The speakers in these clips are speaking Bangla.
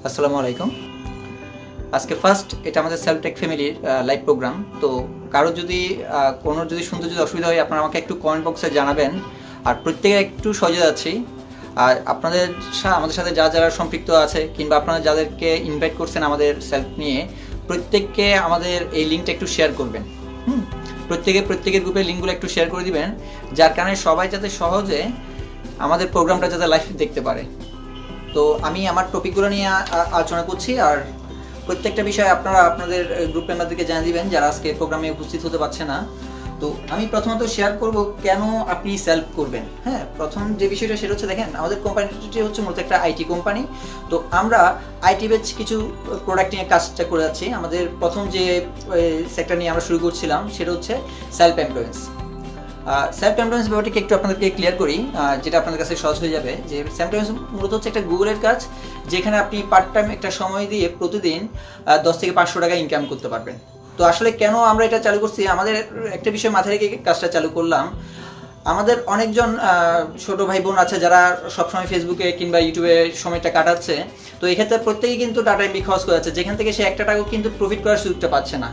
আসসালামু আলাইকুম। আজকে ফার্স্ট এটা আমাদের সেলফ টেক ফ্যামিলির লাইভ প্রোগ্রাম। তো কারো যদি কোনো শুনতে অসুবিধা হয় আপনারা আমাকে একটু কমেন্ট বক্সে জানাবেন। আর প্রত্যেকে একটু সহজে যাচ্ছি। আর আপনাদের আমাদের সাথে যারা সম্পৃক্ত আছে কিংবা আপনারা যাদেরকে ইনভাইট করছেন আমাদের সেলফ নিয়ে, প্রত্যেককে আমাদের এই লিঙ্কটা একটু শেয়ার করবেন। প্রত্যেকের গ্রুপের লিঙ্কগুলো একটু শেয়ার করে দিবেন, যার কারণে সবাই যাতে সহজে আমাদের প্রোগ্রামটা যাতে লাইভ দেখতে পারে। তো আমি আমার টপিকগুলো নিয়ে আলোচনা করছি, আর প্রত্যেকটা বিষয় আপনারা আপনাদের গ্রুপ মেম্বারদেরকে জানিয়ে দিবেন যারা আজকে প্রোগ্রামে উপস্থিত হতে পারছে না। তো আমি প্রথমত শেয়ার করব কেন আপনি সেলফ করবেন। প্রথম যে বিষয়টা সেটা হচ্ছে, দেখেন আমাদের কোম্পানিটি হচ্ছে মূলত একটা আইটি কোম্পানি। তো আমরা আইটি বেচ কিছু প্রোডাক্ট নিয়ে কাজটা করে যাচ্ছি। আমাদের প্রথম যে সেক্টর নিয়ে আমরা শুরু করছিলাম সেটা হচ্ছে সেলফ এমপ্লয়েন্স। সেলফ এমপ্লয়েন্স ব্যাপারটিকে একটু আপনাদেরকে ক্লিয়ার করি, যেটা আপনাদের কাছে সহজ হয়ে যাবে। যে সেলফ এমপ্লয়েন্স মূলত হচ্ছে একটা গুগলের কাজ, যেখানে আপনি পার্ট টাইম একটা সময় দিয়ে প্রতিদিন 10 থেকে 500 টাকা ইনকাম করতে পারবেন। তো আসলে কেন আমরা এটা চালু করছি, আমাদের একটা বিষয় মাথায় রেখে কাজটা চালু করলাম। আমাদের অনেকজন ছোট ভাই বোন আছে যারা সবসময় ফেসবুকে কিংবা ইউটিউবে সময়টা কাটাচ্ছে। তো এক্ষেত্রে প্রত্যেকেই কিন্তু ডাটা এমবি খরচ করে যাচ্ছে, যেখান থেকে সে একটা টাকাও কিন্তু প্রফিট করার সুযোগটা পাচ্ছে না।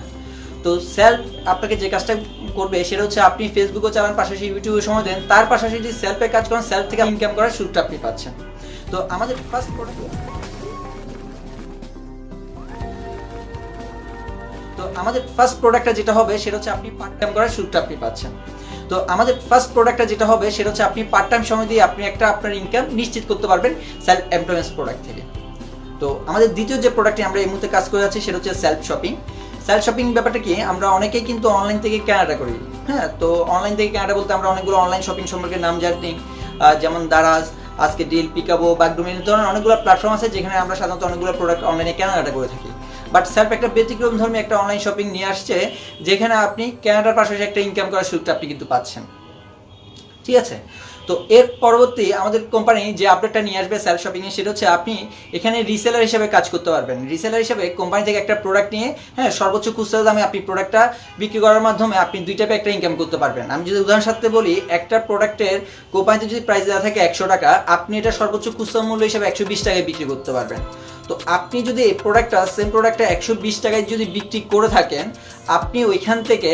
তো সেলফ আপনাকে যে কাজটা করবে সেটা হচ্ছে, আপনি ফেসবুকও চালান, পাশাপাশি ইউটিউবে সময় দেন, তার পাশাপাশি যদি সেলফে কাজ করেন, সেলফ থেকে ইনকাম করার সুযোগটা আপনি পাচ্ছেন। তো আমাদের ফার্স্ট প্রোডাক্টটা যেটা হবে সেটা হচ্ছে, আপনি পার্ট টাইম করার সুযোগটা আপনি পাচ্ছেন। তো আমাদের ফার্স্ট প্রোডাক্টটা যেটা হবে সেটা হচ্ছে, আপনি পার্ট টাইম সময় দিয়ে আপনি আপনার ইনকাম নিশ্চিত করতে পারবেন সেলফ এমপ্লয়েন্স প্রোডাক্ট থেকে। তো আমাদের দ্বিতীয় যে প্রোডাক্টটি আমরা এই মুহূর্তে কাজ করে যাচ্ছি সেটা হচ্ছে সেলফ শপিং। সেলফ শপিং ব্যাপারটা কি, আমরা অনেকেই কিন্তু অনলাইন থেকে কেনাটা করি। তো অনলাইন থেকে কেনাটা বলতে আমরা অনেকগুলো অনলাইন শপিং সম্পর্কে নাম জানি, যেমন দারাজ, আজকে ডিল, পিকাবো, বাগডুমি, এই ধরনের অনেকগুলো প্ল্যাটফর্ম আছে যেখানে আমরা সাধারণত অনেকগুলো প্রোডাক্ট অনলাইনে কেনাকাটা করে থাকি। বাট সেলফ একটা ব্যতিক্রম ধর্মী একটা অনলাইন শপিং নিয়ে আসছে, যেখানে আপনি কেনাটার পাশাপাশি একটা ইনকাম করার সুযোগটা আপনি কিন্তু পাচ্ছেন। ঠিক আছে। তো এর পরবর্তী আমাদের কোম্পানি যে আপডেটটা নিয়ে আসবে সেলফ শপিং এ, সেটা হচ্ছে আপনি এখানে রিসেলার হিসেবে কাজ করতে পারবেন। রিসেলার হিসেবে কোম্পানি থেকে একটা প্রোডাক্ট নিয়ে সর্বোচ্চ খুচরা দামে আপনি প্রোডাক্টটা বিক্রি করার মাধ্যমে আপনি 2 টাইপে একটা ইনকাম করতে পারবেন। আমি যদি উদাহরণ সাথে বলি, একটা প্রোডাক্টের কোম্পানিতে যদি প্রাইস দেওয়া থাকে 100 টাকা, আপনি এটা সর্বোচ্চ খুচরা মূল্য হিসেবে 120 টাকায় বিক্রি করতে পারবেন। তো আপনি যদি এই সেম প্রোডাক্টটা 120 টাকায় যদি বিক্রি করে থাকেন, আপনি ওইখান থেকে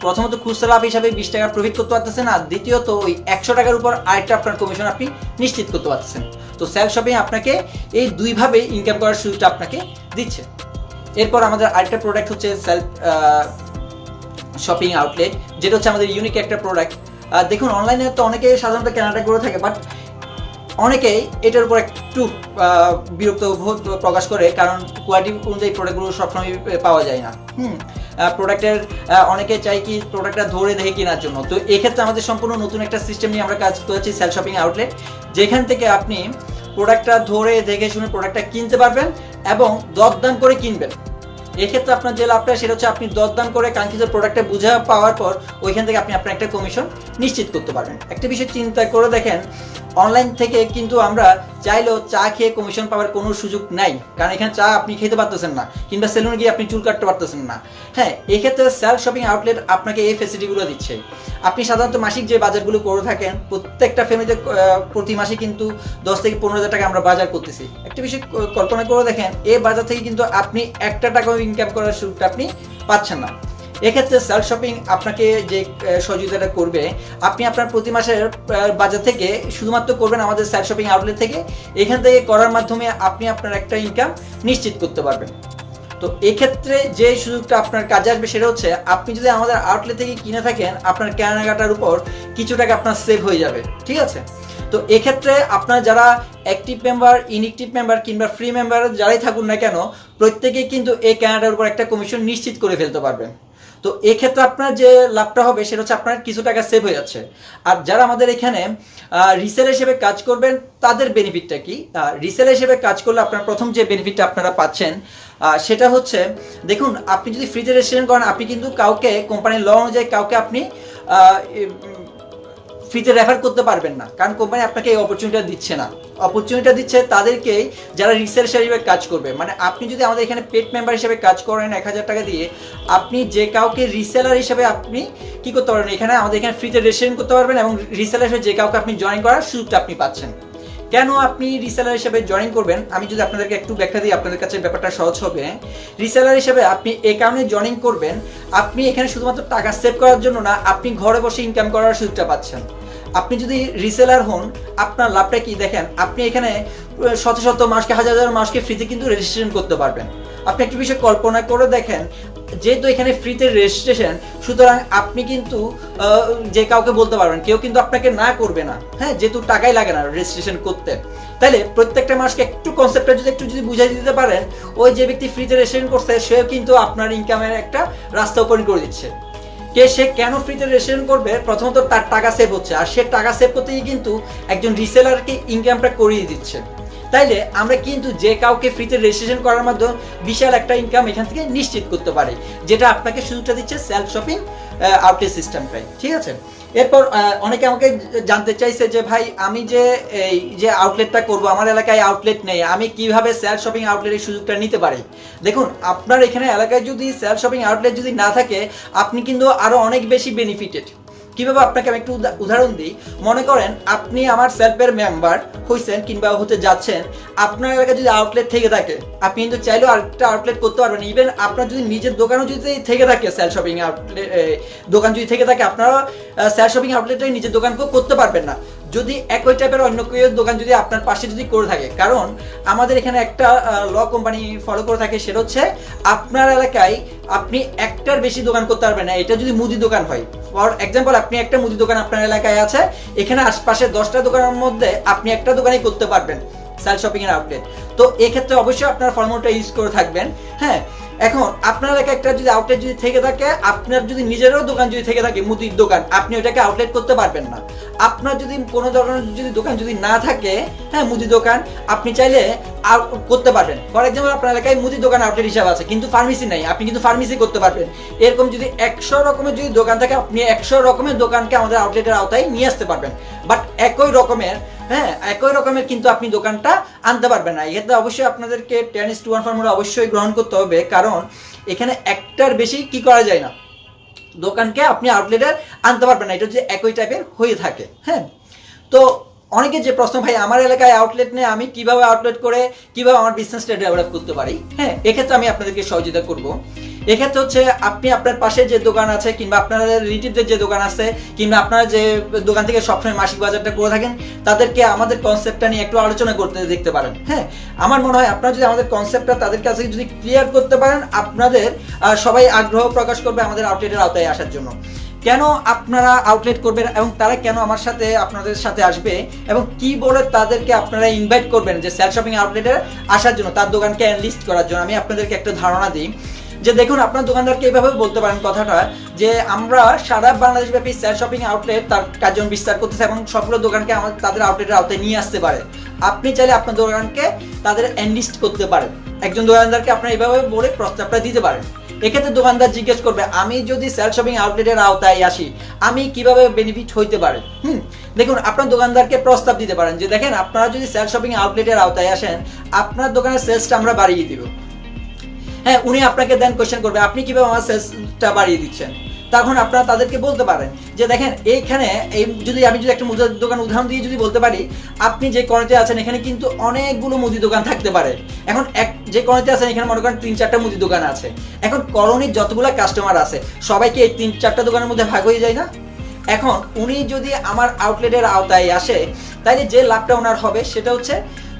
প্রথমত খুচরা লাভ হিসাবে 20 টাকা প্রফিট করতে পারতেছেন, আর দ্বিতীয়ত ওই 100 টাকার উপর আরেকটা আপনার কমিশন আপনি নিশ্চিত করতে পারতেছেন। তো সেলফ শপিং আপনাকে এই দুইভাবে ইনকাম করার সুযোগটা আপনাকে দিচ্ছে। এরপর আমাদের আরেকটা প্রোডাক্ট হচ্ছে সেলফ শপিং আউটলেট, যেটা হচ্ছে আমাদের ইউনিক একটা প্রোডাক্ট। দেখুন, অনলাইনে তো অনেকেই সাধারণত কেনাকাটা করে থাকে, বাট অনেকেই এটার উপর একটু বিরক্ত প্রকাশ করে, কারণ কোয়ালিটি অনুযায়ী প্রোডাক্টগুলো সবসময় পাওয়া যায় না। প্রোডাক্টের অনেকে চাই কি প্রোডাক্টটা ধরে দেখে কেনার জন্য। তো এক্ষেত্রে আমাদের সম্পূর্ণ নতুন একটা সিস্টেম নিয়ে আমরা কাজ করেছি, সেলফ শপিং আউটলেট, যেখান থেকে আপনি প্রোডাক্টটা ধরে দেখে শুনে প্রোডাক্টটা কিনতে পারবেন এবং দরদাম করে কিনবেন। এক্ষেত্রে আপনার যে লাভটা সেটা হচ্ছে, আপনি দরদাম করে কাঙ্ক্ষিত প্রোডাক্টটা বুঝে পাওয়ার পর ওইখান থেকে আপনি আপনার একটা কমিশন নিশ্চিত করতে পারবেন। একটা বিষয় চিন্তা করে দেখেন, অনলাইন থেকে কিন্তু আমরা চাইলেও চা খেয়ে কমিশন পাওয়ার কোনো সুযোগ নাই, কারণ এখানে চা আপনি খেতে পারতেছেন না, কিংবা সেলুনে গিয়ে আপনি চুল কাটতে পারতেছেন না। এক্ষেত্রে সেলফ শপিং আউটলেট আপনাকে এই ফ্যাসিলিটিগুলো দিচ্ছে। আপনি সাধারণত মাসিক যে বাজারগুলো করে থাকেন, প্রত্যেকটা ফ্যামিলিতে প্রতি মাসে কিন্তু 10 থেকে 15,000 টাকা আমরা বাজার করতেছি। একটা বিষয় কল্পনা করে দেখেন, এই বাজার থেকে কিন্তু আপনি একটা টাকাও ইনকাম করার সুযোগটা আপনি পাচ্ছেন না। এক্ষেত্রে সেলফ শপিং আপনাকে যে সহযোগিতাটা করবে, আপনি আপনার প্রতি মাসের বাজার থেকে শুধুমাত্র করবেন আমাদের সেলফ শপিং আউটলেট থেকে। এখান থেকে করার মাধ্যমে আপনি আপনার একটা ইনকাম নিশ্চিত করতে পারবেন। তো এক্ষেত্রে যে সুযোগটা আপনার কাজে আসবে সেটা হচ্ছে, আপনি যদি আমাদের আউটলেট থেকে কিনে থাকেন, আপনার কেনাকাটার উপর কিছু টাকা আপনার সেভ হয়ে যাবে। ঠিক আছে। তো এক্ষেত্রে আপনার যারা অ্যাক্টিভ মেম্বার, ইনঅ্যাক্টিভ মেম্বার কিংবা ফ্রি মেম্বার যারাই থাকুন না কেন, প্রত্যেকেই কিন্তু এই কেনাকাটার উপর একটা কমিশন নিশ্চিত করে ফেলতে পারবেন। তো এক্ষেত্রে আপনার যে লাভটা হবে সেটা হচ্ছে, আপনার কিছু টাকা সেভ হয়ে যাচ্ছে। আর যারা আমাদের এখানে রিসেলার হিসেবে কাজ করবেন, তাদের বেনিফিটটা কি? রিসেলার হিসেবে কাজ করলে আপনার প্রথম যে বেনিফিটটা আপনারা পাচ্ছেন সেটা হচ্ছে, দেখুন, আপনি যদি ফ্রিতে রেজিস্ট্রেশন করেন, আপনি কিন্তু কাউকে কোম্পানির ল অনুযায়ী কাউকে আপনি ফ্রিতে রেফার করতে পারবেন না, কারণ কোম্পানি আপনাকে এই অপরচুনিটিটা দিচ্ছে না। অপরচুনিটিটা দিচ্ছে তাদেরকেই যারা রিসেলার হিসেবে কাজ করবে। মানে আপনি যদি আমাদের এখানে পেড মেম্বার হিসেবে কাজ করেন 1000 টাকা দিয়ে, আপনি যে কাউকে রিসেলার হিসেবে আপনি কি করতে পারবেন, আমাদের এখানে ফ্রিতে রেজিস্ট্রেশন করতে পারবেন এবং রিসেলার হিসেবে যে কাউকে আপনি জয়েন করার সুযোগটা আপনি পাচ্ছেন। কেন আপনি রিসেলার হিসেবে জয়েন করবেন, আমি যদি আপনাদেরকে একটু ব্যাখ্যা দিই আপনাদের কাছে ব্যাপারটা সহজ হবে। রিসেলার হিসেবে আপনি এই কারণে জয়েন করবেন, আপনি এখানে শুধুমাত্র টাকা সেভ করার জন্য না, আপনি ঘরে বসে ইনকাম করার সুযোগটা পাচ্ছেন। আপনি যদি রিসেলার হন, আপনার লাভটা কি দেখেন, আপনি এখানে শত শত মানুষকে, হাজার হাজার মানুষকে ফ্রিতে কিন্তু রেজিস্ট্রেশন করতে পারবেন। আপনি একটি বিষয় কল্পনা করে দেখেন, যেহেতু এখানে ফ্রিতে রেজিস্ট্রেশন, সুতরাং আপনি কিন্তু যে কাউকে বলতে পারবেন, কেউ কিন্তু আপনাকে না করবে না, হ্যাঁ, যেহেতু টাকাই লাগে না রেজিস্ট্রেশন করতে। তাইলে প্রত্যেকটা মানুষকে একটু কনসেপ্টটা যদি একটু বুঝাই দিতে পারেন, ওই যে ব্যক্তি ফ্রিতে রেজিস্ট্রেশন করছে সেও কিন্তু আপনার ইনকামের একটা রাস্তা ওপেন করে দিচ্ছে। সে কেন ফ্রিতে রেজিস্ট্রেশন করবে, প্রথমত তার টাকা সেভ হচ্ছে, আর সে টাকা সেভ করতে গিয়ে কিন্তু একজন রিসেলারকে ইনকামটা করিয়ে দিচ্ছে। তাইলে আমরা কিন্তু যে কাউকে ফ্রিতে রেজিস্ট্রেশন করার মাধ্যমে বিশাল একটা ইনকাম এখান থেকে নিশ্চিত করতে পারি, যেটা আপনাকে সুযোগটা দিচ্ছে সেলফ শপিং আউটলেট সিস্টেমটাই। ঠিক আছে, এরপর অনেকে আমাকে জানতে চাইছে যে ভাই, আমি যে এই যে আউটলেটটা করব, আমার এলাকায় আউটলেট নেই, আমি কিভাবে সেলফ শপিং আউটলেটের সুযোগটা নিতে পারি। দেখুন, আপনার এখানে এলাকায় যদি সেলফ শপিং আউটলেট যদি না থাকে, আপনি কিন্তু আরো অনেক বেশি বেনিফিটেড। কিভাবে, আপনাকে আমি একটু উদাহরণ দিই। মনে করেন আপনি আমার সেলফের মেম্বার হইছেন কিংবা হতে যাচ্ছেন, আপনার এলাকায় যদি আউটলেট থেকে থাকে, আপনি কিন্তু চাইলেও আরেকটা আউটলেট করতে পারবেন। ইভেন আপনার যদি নিজের দোকানও যদি থেকে থাকে, সেলফ শপিং আউটলেট দোকান যদি থেকে থাকে, আপনারা সেলফ শপিং আউটলেটে নিজের দোকানকেও করতে পারবেন না, যদি একই টাইপের অন্য কেউ দোকান যদি আপনার পাশে যদি করে থাকে। কারণ আমাদের এখানে একটা ল কোম্পানি ফলো করে থাকে, সেটা হচ্ছে আপনার এলাকায় আপনি একটার বেশি দোকান করতে পারবেন না। এটা যদি মুদি দোকান হয়, ফর এক্সাম্পল, আপনি একটা মুদি দোকান আপনার এলাকায় আছে, এখানে আশপাশে 10টা দোকানের মধ্যে আপনি একটা দোকানই করতে পারবেন সেলফ শপিং এর আউটলেট। তো এক্ষেত্রে অবশ্যই আপনার ফর্মুলাটা ইউজ করে থাকবেন। হ্যাঁ, এখন আপনার এলাকায় একটা যদি আউটলেট যদি থেকে থাকে, আপনার যদি নিজেরও দোকান যদি থেকে থাকে মুদির দোকান, আপনি ওটাকে আউটলেট করতে পারবেন না। আপনার যদি কোনো ধরনের যদি দোকান যদি না থাকে, হ্যাঁ, মুদি দোকান, আপনি চাইলে করতে পারবেন। ফর এক্সাম্পল, আপনার এলাকায় মুদি দোকান আউটলেট হিসাবে আছে, কিন্তু ফার্মেসি নাই, আপনি কিন্তু ফার্মেসি করতে পারবেন। এরকম যদি 100 রকমের যদি দোকান থাকে, আপনি 100 রকমের দোকানকে আমাদের আউটলেটের আওতায় নিয়ে আসতে পারবেন। বাট একই রকমের, হ্যাঁ, একই রকমের কিন্তু আপনি দোকানটা আনতে পারবেন না। এক্ষেত্রে অবশ্যই আপনাদেরকে 10:1 ফর্মুলা অবশ্যই গ্রহণ করতে হবে, কারণ এখানে একটার বেশি কি করা যায় না, দোকানকে আপনি আউটলেটের আনতে পারবেন না, এটা যদি একই টাইপের হয়ে থাকে। হ্যাঁ, তো অনেকে যে প্রশ্ন, ভাই আমার এলাকায় আউটলেট নেই, আমি কিভাবে আউটলেট করে কিভাবে আমার বিজনেসটা ডেভেলপ করতে পারি। হ্যাঁ, এক্ষেত্রে আমি আপনাদেরকে সহযোগিতা করব। এক্ষেত্রে হচ্ছে আপনি আপনার পাশে যে দোকান আছে, কিংবা আপনাদের রিলেটিভদের যে দোকান আছে, কিংবা আপনারা যে দোকান থেকে সবসময় মাসিক বাজারটা করে থাকেন, তাদেরকে আমাদের কনসেপ্টটা নিয়ে একটু আলোচনা করতে দেখতে পারেন। হ্যাঁ, আমার মনে হয় আপনারা যদি আমাদের কনসেপ্টটা তাদের কাছে যদি ক্লিয়ার করতে পারেন, আপনাদের সবাই আগ্রহ প্রকাশ করবে আমাদের আউটলেটের আওতায় আসার জন্য। কেন আপনারা আউটলেট করবেন এবং তারা কেন আমার সাথে আপনাদের সাথে আসবে এবং কি বলে তাদেরকে আপনারা ইনভাইট করবেন যে সেলফ শপিং আউটলেটে আসার জন্য, তার দোকানকে লিস্ট করার জন্য, আমি আপনাদেরকে একটা ধারণা দিই। যে দেখুন, আপনার দোকানদারকে এইভাবে বলতে পারেন কথাটা, যে আমরা সারা বাংলাদেশ ব্যাপী সেলফ শপিং আউটলেট তার কার্যক্রম বিস্তার করতেছে এবং সবগুলো দোকানকে আমাদের তাদের আউটলেটের আওতায় নিয়ে আসতে পারে। আপনি চাইলে আপনার দোকানকে তাদের এনলিস্ট করতে পারেন। একজন দোকানদারকে আপনারা এইভাবে বলে প্রস্তাবটা দিতে পারেন। এক্ষেত্রে দোকানদার জিজ্ঞেস করবে, আমি যদি সেলফ শপিং আউটলেটের আওতায় আসি, আমি কিভাবে বেনিফিট হইতে পারে। দেখুন, আপনার দোকানদারকে প্রস্তাব দিতে পারেন যে দেখেন, আপনারা যদি সেলফ শপিং আউটলেটের আওতায় আসেন, আপনার দোকানের সেলসটা আমরা বাড়িয়ে দিব। হ্যাঁ, উনি আপনাকে দেন কোশ্চেন করবে, আপনি কিভাবে আমার সেলসটা বাড়িয়ে দিচ্ছেন। তখন আপনারা তাদেরকে বলতে পারেন যে দেখেন, এইখানে আমি যদি একটা মুদির দোকান উদাহরণ দিয়ে যদি বলতে পারি, আপনি যে কর্নারে আছেন এখানে কিন্তু অনেকগুলো মুদি দোকান থাকতে পারে। এখন যে কর্নারে আছেন এখানে মনে করেন 3-4টা মুদি দোকান আছে। এখন কলোনির যতগুলো কাস্টমার আছে সবাইকে এই 3-4টা দোকানের মধ্যে ভাগ হয়ে যায় না। এখন উনি যদি আমার আউটলেটের আওতায় আসে, তাইলে যে লাভটা ওনার হবে সেটা হচ্ছে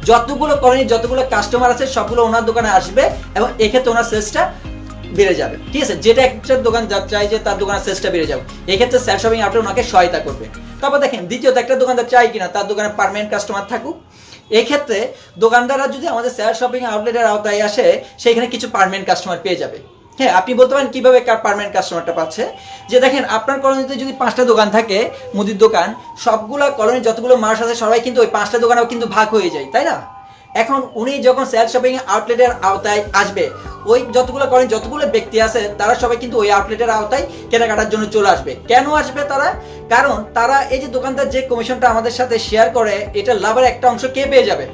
যতগুলো কলোনির যতগুলো কাস্টমার আছে সবগুলো ওনার দোকানে আসবে এবং এক্ষেত্রে ওনার সেলসটা বেড়ে যাবে। ঠিক আছে, যেটা একটা দোকান চাই যে তার দোকানের সেলসটা বেড়ে যাবে, এক্ষেত্রে সেলফ শপিং আউটলেট ওনাকে সহায়তা করবে। তারপর দেখেন, দ্বিতীয়ত একটা দোকানদার চাই কিনা তার দোকানে পার্মানেন্ট কাস্টমার থাকুক। এক্ষেত্রে দোকানদাররা যদি আমাদের সেলফ শপিং আউটলেটের আওতায় আসে, সেখানে কিছু পার্মানেন্ট কাস্টমার পেয়ে যাবে। হ্যাঁ, আপনি বলতে পারেন কিভাবে পার্মানেন্ট কাস্টমারটা পাচ্ছে। যে দেখেন, আপনার কলোনিতে যদি 5টা দোকান থাকে মুদির দোকান, সবগুলা কলোনির যতগুলো মানুষ আছে সবাই কিন্তু ওই 5টা দোকানেও কিন্তু ভাগ হয়ে যায়, তাই না। এখন উনি যখন সেলফ শপিং আউটলেটের আওতায় আসবে, ওই যতগুলো কলোনি যতগুলো ব্যক্তি আছে তারা সবাই কিন্তু ওই আউটলেটের আওতায় কেনাকাটার জন্য চলে আসবে। কেন আসবে তারা? কারণ তারা এই যে দোকানদার যে কমিশনটা আমাদের সাথে শেয়ার করে, এটা লাভের একটা অংশ কে পেয়ে যাবে?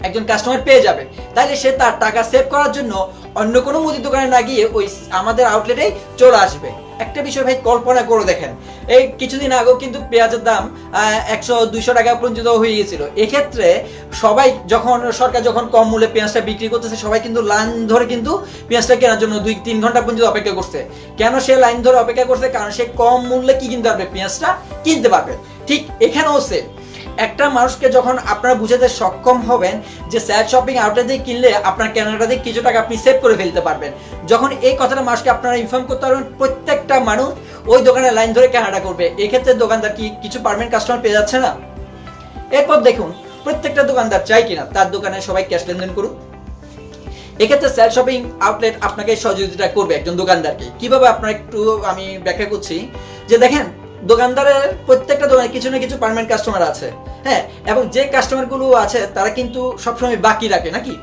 একজন কাস্টমার পেয়ে যাবে। তাইলে সে তার টাকা সেভ করার জন্য অন্য কোনো মুদির দোকানে না গিয়ে ওই আমাদের আউটলেটেই চলে আসবে। একটা বিষয় ভাই কল্পনা করে দেখেন, এই কিছুদিন আগেও কিন্তু পেঁয়াজের দাম 100-200 টাকা পর্যন্ত হয়ে গেছিল। এক্ষেত্রে সবাই সরকার যখন কম মূল্যে পেঁয়াজটা বিক্রি করতেছে, সবাই কিন্তু লাইন ধরে কিন্তু পেঁয়াজটা কেনার জন্য 2-3 ঘন্টা পর্যন্ত অপেক্ষা করছে। কেন সে লাইন ধরে অপেক্ষা করছে? কারণ সে কম মূল্যে কি কিনতে পারবে, পেঁয়াজটা কিনতে পারবে। ঠিক এখানেও সে একটা মানুষকে যখন আপনারা বুঝাতে সক্ষম হবেন যে স্যাড শপিং আউটলেট দিয়ে কিনলে আপনার কেনাকাটা দিয়ে কিছু টাকা আপনি সেভ করে ফেলতে পারবেন, যখন এই কথাটা মানুষকে আপনারা ইনফর্ম করতে পারবেন, প্রত্যেকটা মানুষ ওই দোকানে লাইন ধরে কেনাকাটা করবে। এক্ষেত্রে দোকানদার কি কিছু পার্মানেন্ট কাস্টমার পেয়ে যাচ্ছে না? এরপর দেখুন, প্রত্যেকটা দোকানদার চাই কিনা তার দোকানে সবাই ক্যাশ লেনদেন করুক। এক্ষেত্রে স্যাড শপিং আউটলেট আপনাকে সহযোগিতা করবে একজন দোকানদারকে। কিভাবে আপনারা একটু আমি ব্যাখ্যা করছি যে দেখেন, দোকানদারের প্রত্যেকটা দোকানে কিছু না কিছু পার্মানেন্ট কাস্টমার আছে, হ্যাঁ, এবং যে কাস্টমারগুলো আছে তারা কিন্তু সবসময় বাকি রাখে নাকি,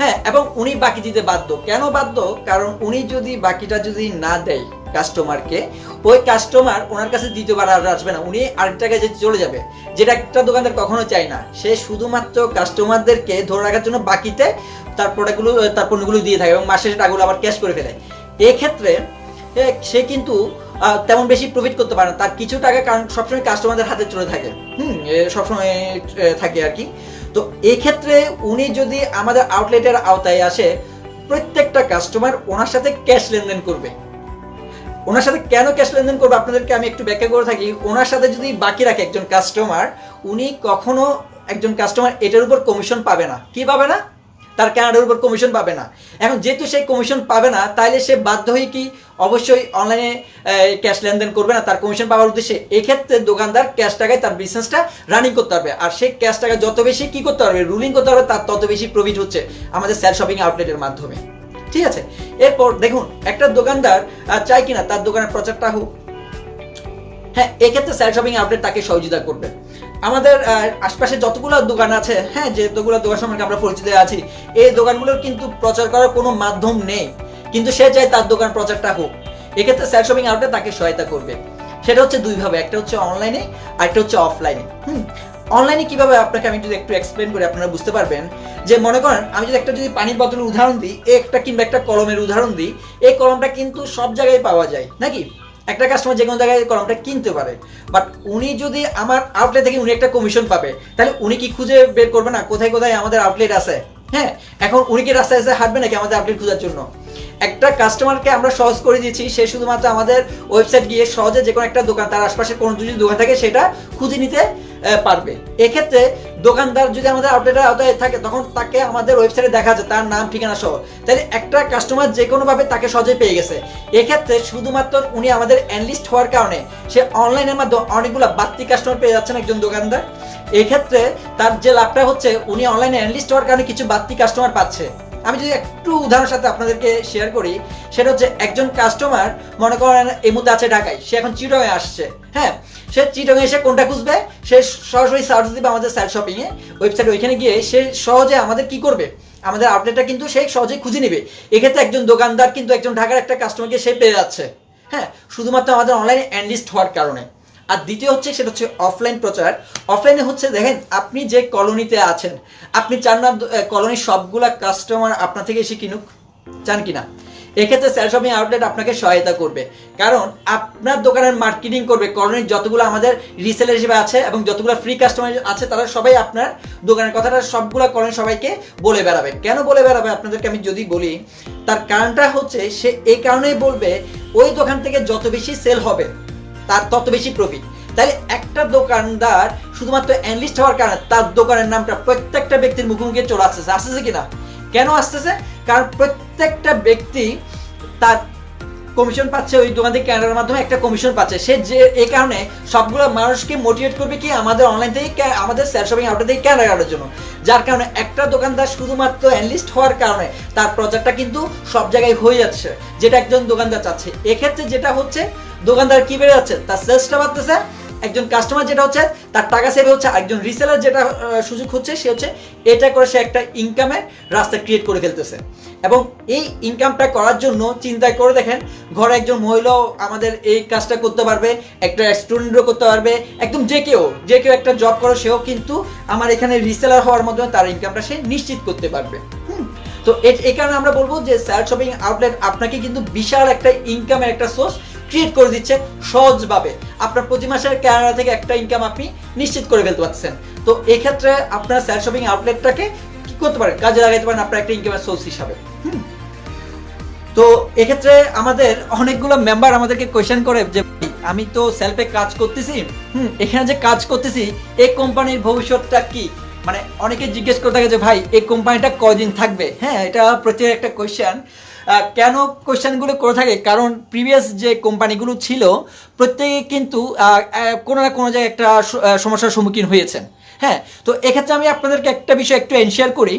হ্যাঁ, এবং উনি বাকি দিতে বাধ্য। কেন বাধ্য? কারণ উনি যদি বাকিটা যদি না দেয় কাস্টমারকে, ওই কাস্টমার ওনার কাছে দ্বিতীয়বার আর আসবে না, উনি আরেক জায়গায় যে চলে যাবে, যেটা একটা দোকানদার কখনো চায় না। সে শুধুমাত্র কাস্টমারদেরকে ধরে রাখার জন্য বাকিতে তার প্রোডাক্টগুলো, তার পণ্যগুলো দিয়ে থাকে এবং মাসের টাকাগুলো আবার ক্যাশ করে ফেলে। এক্ষেত্রে সে কিন্তু তেমন বেশি প্রফিট করতে পারে না, তার কিছু টাকা কারণ সবসময় কাস্টমারদের হাতে চলে থাকে, সবসময় থাকে আর কি। তো এক্ষেত্রে উনি যদি আমাদের আউটলেটের আওতায় আসে, প্রত্যেকটা কাস্টমার ওনার সাথে ক্যাশ লেনদেন করবে। ওনার সাথে কেন ক্যাশ লেনদেন করবে আপনাদেরকে আমি একটু ব্যাখ্যা করে থাকি। ওনার সাথে যদি বাকি রাখে একজন কাস্টমার, উনি কখনো একজন কাস্টমার এটার উপর কমিশন পাবে না। কি পাবে না? তার কেনার উপর কমিশন পাবে না। এখন যেহেতু সেই কমিশন পাবে না, তাইলে সে বাধ্য হয়ে কি অবশ্যই অনলাইনে ক্যাশ লেনদেন করবে না তার কমিশন পাওয়ার উদ্দেশ্যে। এক্ষেত্রে দোকানদার ক্যাশ টাকায় তার বিজনেসটা রানিং করতে পারবে, আর সেই ক্যাশ টাকা যত বেশি কি করতে পারবে, রুলিং করতে পারবে, তার তত বেশি প্রফিট হচ্ছে আমাদের স্যাড শপিং আউটলেটের মাধ্যমে। ঠিক আছে, এরপর দেখুন, একটা দোকানদার চাই কিনা তার দোকানের প্রচারটা হোক। হ্যাঁ, এক্ষেত্রে স্যাড শপিং আউটলেট তাকে সহযোগিতা করবে। আমাদের আশপাশে যতগুলো দোকান আছে, হ্যাঁ, যেগুলো দোকান সম্পর্কে আমরা পরিচিত আছি, এই দোকানগুলোর কিন্তু প্রচার করার কোনো মাধ্যম নেই, কিন্তু সে চায় তার দোকান প্রচারটা হোক। এক্ষেত্রে স্যাড শপিং আউটলেট তাকে সহায়তা করবে। সেটা হচ্ছে দুইভাবে, একটা হচ্ছে অনলাইনে আর একটা হচ্ছে অফলাইনে। অনলাইনে কিভাবে আপনাকে আমি যদি একটু এক্সপ্লেন করি আপনারা বুঝতে পারবেন। যে মনে করেন আমি যদি পানির বোতলের উদাহরণ দিই, একটা কিংবা একটা কলমের উদাহরণ দিই, এই কলমটা কিন্তু সব জায়গায় পাওয়া যায় নাকি, একটা কাস্টমার যে কোনো জায়গায় কলমটা কিনতে পারে। বাট উনি যদি আমার আউটলেট থেকে উনি একটা কমিশন পাবে, তাহলে উনি কি খুঁজে বের করবে না কোথায় কোথায় আমাদের আউটলেট আছে? হ্যাঁ, এখন উনি কি রাস্তায় রাস্তায় হাঁটবে নাকি আমাদের আউটলেট খোঁজার জন্য? একটা কাস্টমারকে আমরা সহজ করে দিয়েছি, সে শুধুমাত্র আমাদের ওয়েবসাইট গিয়ে সহজে যে কোনো একটা দোকান, তার আশপাশে কোনো যদি দোকান থাকে সেটা খুঁজে নিতে পারবে। এক্ষেত্রে দোকানদার যদি আমাদের আউটলেটের আওতায় থাকে, তখন তাকে আমাদের ওয়েবসাইটে দেখা যায় তার নাম ঠিকানা সহ, তাহলে একটা কাস্টমার যে কোনোভাবে তাকে সহজে পেয়ে গেছে। এক্ষেত্রে শুধুমাত্র উনি আমাদের অ্যানলিস্ট হওয়ার কারণে সে অনলাইনের মাধ্যমে অনেকগুলো বাড়তি কাস্টমার পেয়ে যাচ্ছেন একজন দোকানদার। এক্ষেত্রে তার যে লাভটা হচ্ছে, উনি অনলাইনে অ্যানলিস্ট হওয়ার কারণে কিছু বাড়তি কাস্টমার পাচ্ছে। আমি যদি একটু উদাহরণের সাথে আপনাদেরকে শেয়ার করি, সেটা হচ্ছে একজন কাস্টমার মনে করেন এই মুহূর্তে আছে ঢাকায়, সে এখন চিটংয়ে আসছে। হ্যাঁ, সে চিটংয়ে এসে কোনটা খুঁজবে, সে সরাসরি সার্চ দিবে আমাদের স্যাড শপিং এ ওয়েবসাইট, ওইখানে গিয়ে সে সহজে আমাদের কি করবে, আমাদের আউটলেটটা কিন্তু সে সহজেই খুঁজে নিবে। এক্ষেত্রে একজন দোকানদার কিন্তু একজন ঢাকার একটা কাস্টমারকে সে পেয়ে যাচ্ছে, হ্যাঁ, শুধুমাত্র আমাদের অনলাইনে অ্যানলিস্ট হওয়ার কারণে। আর দ্বিতীয় হচ্ছে সেটা হচ্ছে অফলাইন প্রচার। অফলাইনে হচ্ছে দেখেন, আপনি যে কলোনিতে আছেন, আপনি চান না কলোনির সবগুলা কাস্টমার আপনার থেকে এসে কিনুক? চান কিনা? এক্ষেত্রে স্যাড শপিং আউটলেট আপনাকে সহায়তা করবে, কারণ আপনার দোকানের মার্কেটিং করবে কলোনির যতগুলো আমাদের রিসেলার হিসেবে আছে এবং যতগুলো ফ্রি কাস্টমার আছে, তারা সবাই আপনার দোকানের কথাটা সবগুলো কলোনির সবাইকে বলে বেড়াবে। কেন বলে বেড়াবে আপনাদেরকে আমি যদি বলি, তার কারণটা হচ্ছে সে এই কারণেই বলবে, ওই দোকান থেকে যত বেশি সেল হবে তার তত বেশি প্রফিট। তাহলে একটা দোকানদার শুধুমাত্র অ্যানলিস্ট হওয়ার কারণে তার দোকানের নামটা প্রত্যেকটা ব্যক্তির মুখোমুখি চলে আসতেছে কিনা? কেন আসতেছে? কারণ প্রত্যেকটা ব্যক্তি তার কমিশন পাচ্ছে, ওই দোকান থেকে কেনার মাধ্যমে একটা কমিশন পাচ্ছে। সে যে এই কারণে সবগুলো মানুষকে মোটিভেট করবে কি আমাদের অনলাইন থেকে, আমাদের স্যাড শপিং আউটলেট থেকে কেনার জন্য। যার কারণে একটা দোকানদার শুধুমাত্র অ্যানলিস্ট হওয়ার কারণে তার প্রচারটা কিন্তু সব জায়গায় হয়ে যাচ্ছে, যেটা একজন দোকানদার চাচ্ছে। এক্ষেত্রে যেটা হচ্ছে, দোকানদার কি বেড়ে যাচ্ছে, তার সেলসটা বাড়তেছে, একজন কাস্টমার যেটা হচ্ছে তার টাকা সেভ হচ্ছে, একজন রিসেলার যেটা সুযোগ হচ্ছে, সে হচ্ছে এটা করে সে একটা ইনকামের রাস্তা ক্রিয়েট করে ফেলতেছে। এবং এই ইনকামটা করার জন্য চিন্তা করে দেখেন, ঘরে একজন মহিলাও আমাদের এই কাজটা করতে পারবে, একটা স্টুডেন্টও করতে পারবে, একদম যে কেউ একটা জব করে সেও কিন্তু আমার এখানে রিসেলার হওয়ার মাধ্যমে তার ইনকামটা সে নিশ্চিত করতে পারবে। তো এই কারণে আমরা বলবো যে স্যাড শপিং আউটলেট আপনাকে কিন্তু বিশাল একটা ইনকামের একটা সোর্স ক্রিয়েট করে দিচ্ছে সহজভাবে। আপনার প্রতি মাসের ক্যানাডা থেকে একটা ইনকাম আপনি নিশ্চিত করে ফেলতে পারছেন। তো এক্ষেত্রে আপনার সেলফ শপিং আউটলেটটাকে কি করতে পারেন, কাজে লাগাইতে পারেন আপনার একটা ইনকামের সোর্স হিসাবে। তো এক্ষেত্রে আমাদের অনেকগুলো মেম্বার আমাদেরকে কোয়েশ্চেন করে যে আমি তো সেলফে কাজ করতেছি, এখানে যে কাজ করতেছি এই কোম্পানির ভবিষ্যৎটা কি, মানে অনেকে জিজ্ঞেস করে থাকে যে ভাই এই কোম্পানিটা কয়দিন থাকবে। হ্যাঁ, এটা প্রত্যেক একটা কোয়েশ্চেন। কেন কোয়েশ্চেনগুলো করে থাকে, কারণ প্রিভিয়াস যে কোম্পানিগুলো ছিল প্রত্যেকে কিন্তু কোনো না কোনো জায়গায় একটা সমস্যার সম্মুখীন হয়েছেন। হ্যাঁ, তো এক্ষেত্রে আমি আপনাদেরকে একটা বিষয় একটু এনশিয়ার করি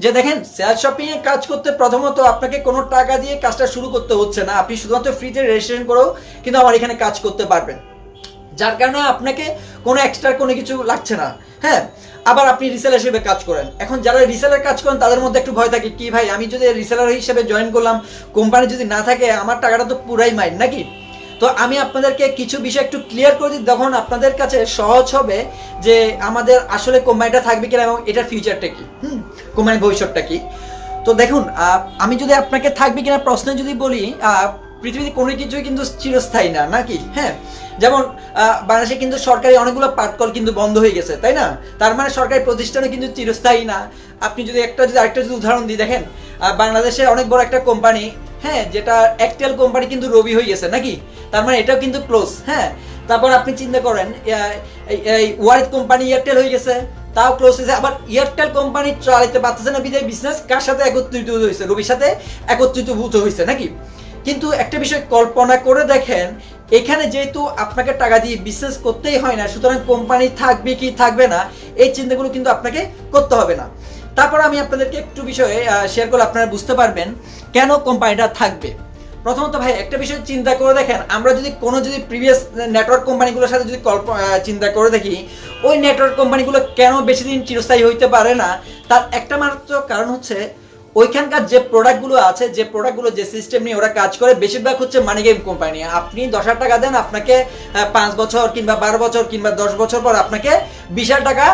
যে দেখেন সেলফ শপিংয়ে কাজ করতে প্রথমত আপনাকে কোনো টাকা দিয়ে কাজটা শুরু করতে হচ্ছে না, আপনি শুধুমাত্র ফ্রিতে রেজিস্ট্রেশন করেও কিন্তু আমার এখানে কাজ করতে পারবেন, যার কারণে আপনাকে কোনো এক্সট্রা কোনো কিছু লাগছে না। হ্যাঁ, আবার আপনি রিসেলার হিসেবে কাজ করেন। এখন যারা রিসেলার কাজ করেন তাদের মধ্যে একটু ভয় থাকে কি ভাই আমি যদি রিসেলার হিসেবে জয়েন করলাম, কোম্পানি যদি না থাকে আমার টাকাটা তো পুরাই মাইন নাকি। তো আমি আপনাদেরকে কিছু বিষয় একটু ক্লিয়ার করে দিই, তখন আপনাদের কাছে সহজ হবে যে আমাদের আসলে কোম্পানিটা থাকবে কিনা এবং এটার ফিউচারটা কি, কোম্পানির ভবিষ্যৎটা কি। তো দেখুন আমি যদি আপনাকে থাকবে কিনা প্রশ্নে যদি বলি, পৃথিবীতে কোনো কিছুই কিন্তু চিরস্থায়ী না নাকি। হ্যাঁ, যেমন বাংলাদেশে কিন্তু সরকারি অনেকগুলো পাটকল কিন্তু বন্ধ হয়ে গেছে, তাই না? তার মানে সরকারি প্রতিষ্ঠানে কিন্তু চিরস্থায়ী না। আপনি যদি আরেকটা যদি উদাহরণ দিই, দেখেন বাংলাদেশের অনেক বড় একটা কোম্পানি, হ্যাঁ, যেটা একটেল কোম্পানি কিন্তু রবি হয়ে গেছে নাকি, তার মানে এটাও কিন্তু ক্লোজ। হ্যাঁ, তারপর আপনি চিন্তা করেন ওয়ারিদ কোম্পানি এয়ারটেল হয়ে গেছে, তাও ক্লোজ হয়েছে। আবার এয়ারটেল কোম্পানি চালাইতে পারতেছে না বিদায় বিজনেস কার সাথে একত্রিত হয়েছে, রবির সাথে একত্রিত হয়েছে নাকি। কিন্তু একটা বিষয় কল্পনা করে দেখেন, এখানে যেহেতু আপনাকে টাকা দিয়ে বিজনেস করতেই হয় না, সুতরাং কোম্পানি থাকবে কি থাকবে না এই চিন্তাগুলো কিন্তু আপনাকে করতে হবে না। তারপর আমি আপনাদেরকে একটু বিষয়ে শেয়ার করলে আপনারা বুঝতে পারবেন কেন কোম্পানিটা থাকবে। প্রথমত ভাই একটা বিষয় চিন্তা করে দেখেন, আমরা যদি প্রিভিয়াস নেটওয়ার্ক কোম্পানিগুলোর সাথে যদি চিন্তা করে দেখি, ওই নেটওয়ার্ক কোম্পানিগুলো কেন বেশি দিন চিরস্থায়ী হইতে পারে না, তার একটা মাত্র কারণ হচ্ছে ওইখানকার যে প্রোডাক্টগুলো আছে, যে সিস্টেম নিয়ে ওরা কাজ করে, বেশিরভাগ হচ্ছে মানি গেম কোম্পানি। আপনি 10,000 টাকা দেন, আপনাকে 5 বছর কিংবা 12 বছর কিংবা 10 বছর পর আপনাকে 20,000 টাকা,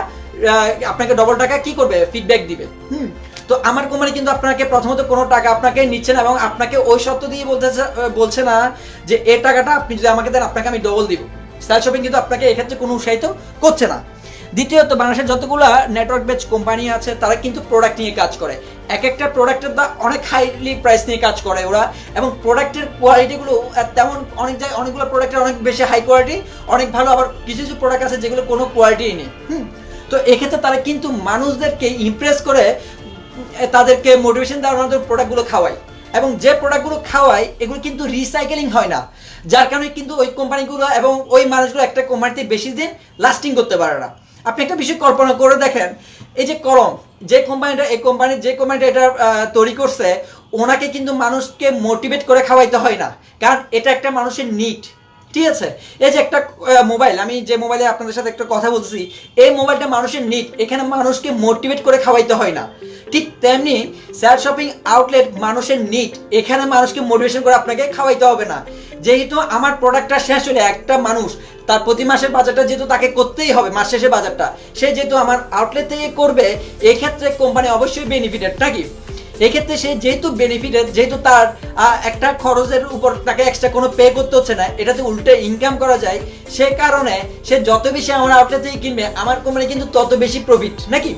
আপনাকে ডবল টাকা কি করবে, ফিডব্যাক দিবে। তো আমার কোম্পানি কিন্তু আপনাকে প্রথমত কোনো টাকা আপনাকে নিচ্ছে না এবং আপনাকে ওই শর্ত দিয়ে বলছে না যে এই টাকাটা আপনি যদি আমাকে দেন আপনাকে আমি ডবল দিব। সেলফ শপিং কিন্তু আপনাকে এক্ষেত্রে কোনো উৎসাহিত করছে না। দ্বিতীয়ত বাংলাদেশের যতগুলো নেটওয়ার্ক বেচ কোম্পানি আছে তারা কিন্তু প্রোডাক্ট নিয়ে কাজ করে, এক একটা প্রোডাক্টের দাম অনেক হাইলি প্রাইস নিয়ে কাজ করে ওরা, এবং প্রোডাক্টের কোয়ালিটিগুলো তেমন অনেকগুলো প্রোডাক্টের অনেক বেশি হাই কোয়ালিটি, অনেক ভালো। আবার কিছু কিছু প্রোডাক্ট আছে যেগুলো কোনো কোয়ালিটিই নেই। তো এক্ষেত্রে তারা কিন্তু মানুষদেরকে ইমপ্রেস করে তাদেরকে মোটিভেশন দেওয়ার মতো প্রোডাক্টগুলো খাওয়ায়, এবং যে প্রোডাক্টগুলো খাওয়ায় এগুলো কিন্তু রিসাইকেলিং হয় না, যার কারণে কিন্তু ওই কোম্পানিগুলো এবং ওই মানুষগুলো একটা কোম্পানিতে বেশি দিন লাস্টিং করতে পারে না। আপনি একটা বিষয় কল্পনা করে দেখেন, এই যে কলম, যে কোম্পানিটা এটা তৈরি করছে, ওনাকে কিন্তু মানুষকে মোটিভেট করে খাওয়াইতে হয় না, কারণ এটা একটা মানুষের নিড। ঠিক আছে, এই যে একটা মোবাইল, আমি যে মোবাইলে আপনাদের সাথে একটা কথা বলছি, এই মোবাইলটা মানুষের নিড, এখানে মানুষকে মোটিভেট করে খাওয়াইতে হয় না। ঠিক তেমনি সেলফ শপিং আউটলেট মানুষের নিড, এখানে মানুষকে মোটিভেশন করে আপনাকে খাওয়াইতে হবে না। যেহেতু আমার প্রোডাক্টটা শেষ হলে একটা মানুষ তার প্রতি মাসের বাজারটা যেহেতু তাকে করতেই হবে, মাস শেষে বাজারটা সে যেহেতু আমার আউটলেট থেকে করবে, এক্ষেত্রে কোম্পানি অবশ্যই বেনিফিটেড নাকি। এক্ষেত্রে সে যেহেতু বেনিফিটেড, যেহেতু তার একটা খরচের উপর তাকে এক্সট্রা কোনো পে করতে হচ্ছে না, এটাতে উল্টে ইনকাম করা যায়, সে কারণে সে যত বেশি আমার আউটলেট থেকে কিনবে আমার কোম্পানি কিন্তু তত বেশি প্রফিট নাকি।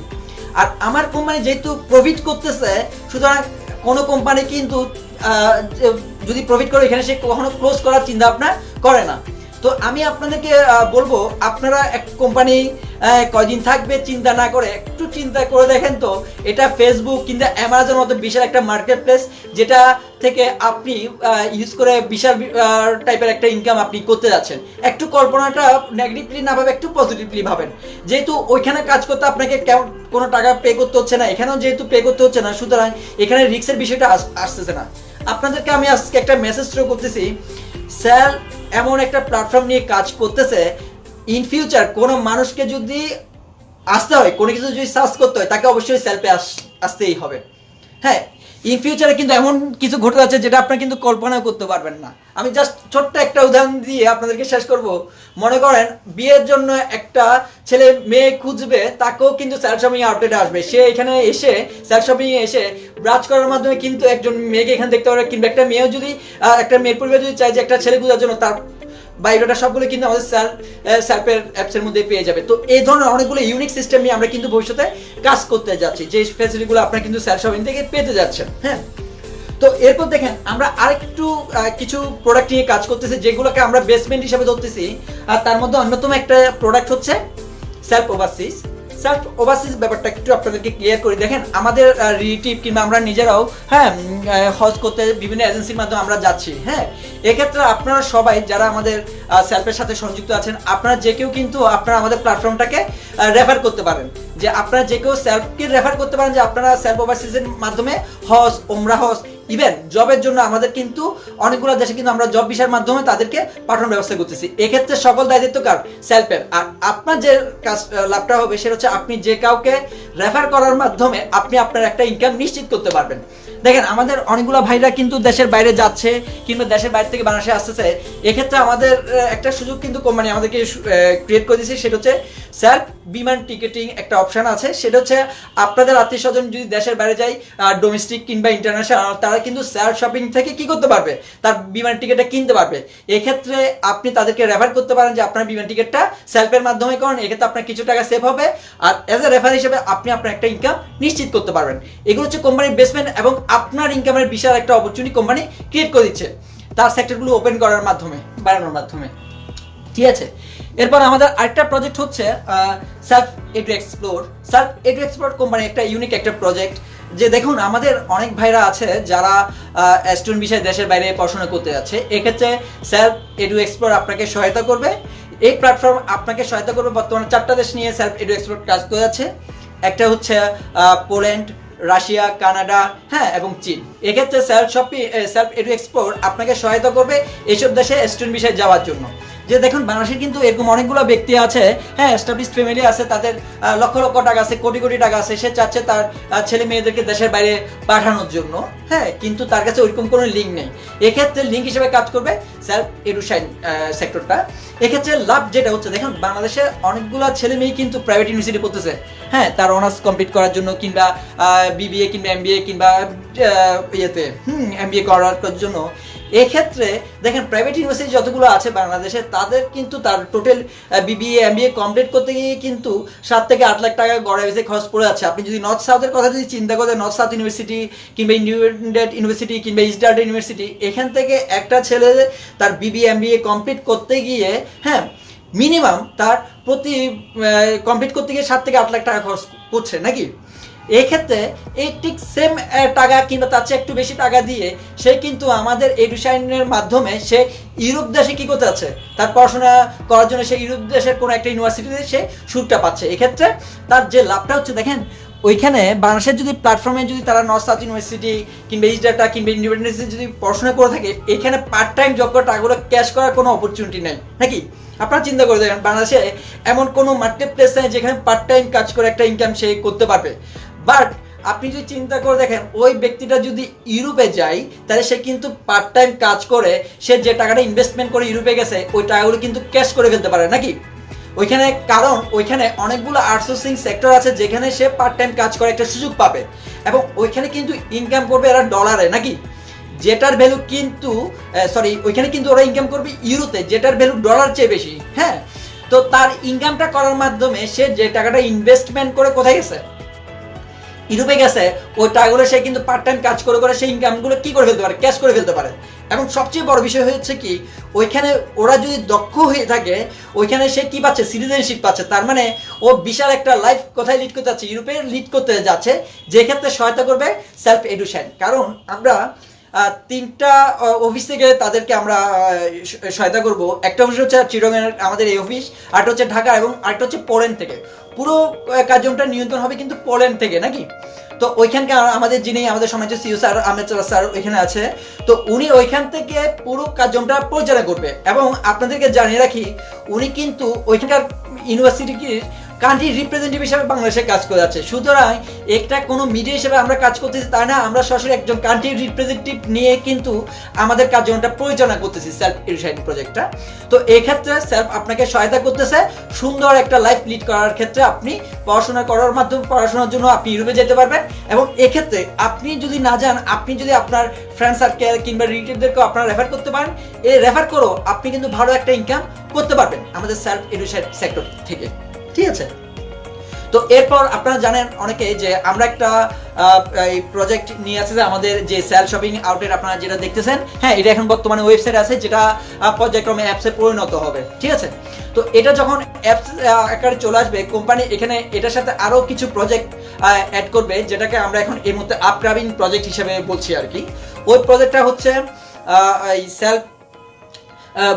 আর আমার কোম্পানি যেহেতু প্রফিট করতেছে, সুতরাং কোনো কোম্পানি কিন্তু যদি প্রফিট করে এখানে সে কখনো ক্লোজ করার চিন্তা ভাবনা করে না। তো আমি আপনাদেরকে বলবো আপনারা এক কোম্পানি কয়দিন থাকবে চিন্তা না করে একটু চিন্তা করে দেখেন তো, এটা ফেসবুক কিংবা অ্যামাজন মতো বিশাল একটা মার্কেট প্লেস, যেটা থেকে আপনি ইউজ করে বিশাল টাইপের একটা ইনকাম আপনি করতে যাচ্ছেন। একটু কল্পনাটা নেগেটিভলি না ভাবে একটু পজিটিভলি ভাবেন, যেহেতু ওইখানে কাজ করতে আপনাকে কোনো টাকা পে করতে হচ্ছে না, এখানেও যেহেতু পে করতে হচ্ছে না, সুতরাং এখানে রিস্কের বিষয়টা আসতেছে না। আপনাদেরকে আমি আজকে একটা মেসেজ থ্রো করতেছি, সেল এমন একটা প্ল্যাটফর্ম নিয়ে কাজ করতেছে, ইন ফিউচার কোনো মানুষকে যদি আসতে হয়, কোনো কিছু যদি সার্চ করতে হয়, তাকে অবশ্যই সেলফে আসতেই হবে। হ্যাঁ, ইন ফিউচারে কিন্তু এমন কিছু ঘটে যাচ্ছে যেটা আপনারা কিন্তু কল্পনা করতে পারবেন না। আমি জাস্ট ছোট্ট একটা উদাহরণ দিয়ে আপনাদেরকে শেষ করব। মনে করেন বিয়ের জন্য একটা ছেলে মেয়ে খুঁজবে, তাকেও কিন্তু সেলফ শপিং আউটলেটে আসবে, সে এখানে এসে সেলফ শপিং এ এসে ব্রাউজ করার মাধ্যমে কিন্তু একজন মেয়েকে এখানে দেখতে পারবে, কিংবা একটা মেয়েও যদি একটা মেয়ের পরিবার যদি চায় যে একটা ছেলে খোঁজার জন্য, তার বায়োডাটা সবগুলো কিন্তু আমাদের সেলফের অ্যাপসের মধ্যে পেয়ে যাবে। তো এই ধরনের অনেকগুলো ইউনিক সিস্টেম নিয়ে আমরা কিন্তু ভবিষ্যতে কাজ করতে যাচ্ছি, যে ফ্যাসিলিটিগুলো আপনারা কিন্তু সেলফ শপিং থেকে পেতে যাচ্ছেন। হ্যাঁ, তো এরপর দেখেন আমরা আরেকটু কিছু প্রোডাক্ট নিয়ে কাজ করতেছি, যেগুলোকে আমরা বেসমেন্ট হিসেবে ধরতেছি। আর তার মধ্যে অন্যতম একটা প্রোডাক্ট হচ্ছে সেলফ ওভারসিজ। সেলফ ওভারসিজ ব্যাপারটা একটু আপনাদেরকে ক্লিয়ার করি। দেখেন আমাদের রিলেটিভ কিংবা আমরা নিজেরাও হ্যাঁ হজ করতে বিভিন্ন এজেন্সির মাধ্যমে আমরা যাচ্ছি। হ্যাঁ, এক্ষেত্রে আপনারা সবাই যারা আমাদের সেলফের সাথে সংযুক্ত আছেন, আপনারা যে কেউ কিন্তু আপনারা আমাদের প্ল্যাটফর্মটাকে রেফার করতে পারেন, যে আপনারা যে কেউ সেলফকে রেফার করতে পারেন, যে আপনারা সেলফ ওভারসিজের মাধ্যমে হজ, ওমরা হজ, ইভেন জবের জন্য আমাদের কিন্তু অনেকগুলো দেশে কিন্তু আমরা জব ভিসার মাধ্যমে তাদেরকে পাঠানোর ব্যবস্থা করতেছি। এক্ষেত্রে সকল দায়িত্ব কার? সেলফের। আর আপনার যে কাজ লাভটা হবে সেটা হচ্ছে আপনি যে কাউকে রেফার করার মাধ্যমে আপনি আপনার একটা ইনকাম নিশ্চিত করতে পারবেন। দেখেন আমাদের অনেকগুলো ভাইরা কিন্তু দেশের বাইরে যাচ্ছে কিংবা দেশের বাইরে থেকে বাংলাদেশে আসতেছে। এক্ষেত্রে আমাদের একটা সুযোগ কিন্তু কোম্পানি আমাদেরকে ক্রিয়েট করে দিয়েছে, সেটা হচ্ছে সেলফ বিমান টিকেটিং একটা অপশন আছে। সেটা হচ্ছে আপনাদের আত্মীয় স্বজন যদি দেশের বাইরে যায়, ডোমেস্টিক কিংবা ইন্টারন্যাশনাল, তারা কিন্তু সেলফ শপিং থেকে কি করতে পারবে? তার বিমান টিকিটটা কিনতে পারবে। এক্ষেত্রে আপনি তাদেরকে রেফার করতে পারেন যে আপনার বিমান টিকিটটা সেলফের মাধ্যমে করেন, এক্ষেত্রে আপনার কিছু টাকা সেভ হবে, আর এজ এ রেফার হিসেবে আপনি আপনার একটা ইনকাম নিশ্চিত করতে পারবেন। এগুলো হচ্ছে কোম্পানির বেসমেন্ট এবং আপনার ইনকামের বিশাল একটা অপরচুনিটি কোম্পানি ক্রিয়েট করে দিচ্ছে তার সেক্টরগুলো ওপেন করার মাধ্যমে, বাড়ানোর মাধ্যমে। ঠিক আছে, এরপর আমাদের আরেকটা প্রজেক্ট হচ্ছে self edu explore. Self edu explore company একটা ইউনিক একটা প্রজেক্ট, যে দেখুন আমাদের অনেক ভাইরা আছে যারা স্টুডেন্ট বিষয়ে দেশের বাইরে পড়াশোনা করতে যাচ্ছে। এক্ষেত্রে সেলফ এডু এক্সপ্লোর আপনাকে সহায়তা করবে। এই প্ল্যাটফর্ম আপনাকে সহায়তা করবে। বর্তমানে 4টা দেশ নিয়ে সেলফ এডু এক্সপ্লোর কাজ করে যাচ্ছে। একটা হচ্ছে পোল্যান্ড, রাশিয়া, কানাডা, হ্যাঁ এবং চীন। এক্ষেত্রে সেলফ এডু এক্সপ্লোর আপনাকে সহায়তা করবে এইসব দেশে স্টুডেন্ট বিষয়ে যাওয়ার জন্য। যে দেখুন বাংলাদেশে কিন্তু এরকম অনেকগুলো ব্যক্তি আছে, হ্যাঁ এস্টাবলিশড ফ্যামিলি আছে, তাদের লক্ষ লক্ষ টাকা আছে, কোটি কোটি টাকা আছে, সে চাচ্ছে তার ছেলে মেয়েদেরকে দেশের বাইরে পাঠানোর জন্য, হ্যাঁ কিন্তু তার কাছে ওইরকম কোনো লিঙ্ক নেই। এক্ষেত্রে লিঙ্ক হিসেবে কাজ করবে সেলফ এডুকেশন সেক্টরটা। এক্ষেত্রে লাভ যেটা হচ্ছে, দেখুন বাংলাদেশে অনেকগুলো ছেলে মেয়ে কিন্তু প্রাইভেট ইউনিভার্সিটি পড়তেছে, হ্যাঁ তার অনার্স কমপ্লিট করার জন্য কিংবা বিবিএ কিংবা এমবিএ কিংবা এমবিএ করার জন্য। এক্ষেত্রে দেখেন প্রাইভেট ইউনিভার্সিটি যতগুলো আছে বাংলাদেশে, তাদের কিন্তু তার টোটাল বিবিএ এমবিএ কমপ্লিট করতে গিয়ে কিন্তু 7 থেকে 8 লাখ টাকা গড়ে বেশি খরচ পড়ে যাচ্ছে। আপনি যদি নর্থ সাউথের কথা যদি চিন্তা করেন, নর্থ সাউথ ইউনিভার্সিটি কিংবা ইন্ডিপেন্ডেন্ট ইউনিভার্সিটি কিংবা ইস্টার্ন ইউনিভার্সিটি, এখান থেকে একটা ছেলে তার বিবিএ এমবিএ কমপ্লিট করতে গিয়ে হ্যাঁ মিনিমাম তার প্রতি কমপ্লিট করতে গিয়ে 7 থেকে 8 লাখ টাকা খরচ করছে নাকি। এই ক্ষেত্রে এই ঠিক সেম টাকা কিংবা তার চেয়ে একটু বেশি টাকা দিয়ে সে কিন্তু আমাদের এডুকেশনের মাধ্যমে সে ইউরোপ দেশে কি করতে আছে, তার পড়াশোনা করার জন্য সে ইউরোপ দেশের কোনো একটা ইউনিভার্সিটিতে সে সুযোগটা পাচ্ছে। এক্ষেত্রে তার যে লাভটা হচ্ছে, দেখেন ওইখানে বাংলাদেশের যদি প্ল্যাটফর্মে যদি তারা নর্থ সাউথ ইউনিভার্সিটি কিংবা ইস্ট ডাটা কিংবা ইন্ডিপেন্ডেন্স যদি পড়াশোনা করে থাকে, এখানে পার্ট টাইম জব করে টাকাগুলো ক্যাশ করার কোনো অপরচুনিটি নেই নাকি। আপনারা চিন্তা করে দেখেন বাংলাদেশে এমন কোনো মার্কেট প্লেস নেই যেখানে পার্ট টাইম কাজ করে একটা ইনকাম সে করতে পারবে। বাট আপনি যদি চিন্তা করে দেখেন ওই ব্যক্তিটা যদি ইউরোপে যায়, তাহলে সে কিন্তু পার্ট টাইম কাজ করে সে যে টাকাটা ইনভেস্টমেন্ট করে ইউরোপে গেছে ওই টাকাগুলো কিন্তু ক্যাশ করে ফেলতে পারে নাকি ওইখানে। কারণ ওইখানে অনেকগুলো আউটসোর্সিং সেক্টর আছে যেখানে সে পার্ট টাইম কাজ করে একটা সুযোগ পাবে, এবং ওইখানে কিন্তু ইনকাম করবে এরা ডলারে নাকি, যেটার ভ্যালু কিন্তু ওইখানে কিন্তু ওরা ইনকাম করবে ইউরোতে, যেটার ভ্যালু ডলার চেয়ে বেশি। হ্যাঁ, তো তার ইনকামটা করার মাধ্যমে সে যে টাকাটা ইনভেস্টমেন্ট করে কোথায় গেছে, ইউরোপে গেছে, ওই টাকাগুলো সে কিন্তু পার্ট টাইম কাজ করে করে সেই ইনকামগুলো কি করে ফেলতে পারে, ক্যাশ করে ফেলতে পারে। এবং সবচেয়ে বড় বিষয় হচ্ছে কি, ওইখানে ওরা যদি দক্ষ হয়ে থাকে ওইখানে সে কি পাচ্ছে, সিটিজেনশিপ পাচ্ছে। তার মানে ও বিশাল একটা লাইফ কোথায় লিড করতে যাচ্ছে, ইউরোপে লিড করতে যাচ্ছে, যে ক্ষেত্রে সহায়তা করবে সেলফ এডুকেশন। কারণ আমরা 3টা অফিস থেকে তাদেরকে আমরা সহায়তা করব। একটা অফিস হচ্ছে চিটাগং আমাদের এই অফিস, আরেকটা হচ্ছে ঢাকা, এবং আরেকটা হচ্ছে পোল্যান্ড থেকে। পুরো কার্যক্রমটা নিয়ন্ত্রণ হবে কিন্তু পোল্যান্ড থেকে নাকি। তো ওইখানকার আমাদের যিনি আমাদের সমাজের সিইও স্যার আহমেদ স্যার ওইখানে আছে, তো উনি ওইখান থেকে পুরো কার্যক্রমটা পরিচালনা করবে। এবং আপনাদেরকে জানিয়ে রাখি, উনি কিন্তু ওইখানকার ইউনিভার্সিটির কান্ট্রি রিপ্রেজেন্টেটিভ হিসেবে বাংলাদেশে কাজ করে যাচ্ছে। সুতরাং একটা কোনো মিডিয়া হিসেবে আমরা কাজ করতেছি তা না, আমরা সরাসরি একজন কান্ট্রি রিপ্রেজেন্টেটিভ নিয়ে কিন্তু আমাদের কার্যক্রমটা পরিচালনা করতেছি সেলফ এডুকেশন প্রজেক্টটা। তো এই ক্ষেত্রে সেলফ আপনাকে সহায়তা করতেছে সুন্দর একটা লাইফ লিড করার ক্ষেত্রে। আপনি পড়াশোনা করার মাধ্যমে পড়াশোনার জন্য আপনি ইউরোপে যেতে পারবেন, এবং এক্ষেত্রে আপনি যদি না যান, আপনি যদি আপনার ফ্রেন্ড সার্কেল কিংবা রিলেটিভদেরকেও আপনারা রেফার করতে পারেন। এই রেফার করেও আপনি কিন্তু ভালো একটা ইনকাম করতে পারবেন আমাদের সেলফ এডুকেশন সেক্টর থেকে, ঠিক আছে। তো এরপর আপনারা জানেন অনেকে যে আমরা একটা এই প্রজেক্ট নিয়ে আছে যে আমাদের যে সেল শপিং আউটলেট আপনারা যেটা দেখতেছেন, হ্যাঁ এটা এখন বর্তমানে ওয়েবসাইট আছে যেটা পর্যায়ক্রমে অ্যাপসে পরিণত হবে, ঠিক আছে। তো এটা যখন অ্যাপস আকারে চলে আসবে, কোম্পানি এখানে এটার সাথে আরো কিছু প্রজেক্ট অ্যাড করবে, যেটাকে আমরা এখন এই মুহূর্তে আপকামিং প্রজেক্ট হিসেবে বলছি আর কি। ওই প্রজেক্টটা হচ্ছে এই self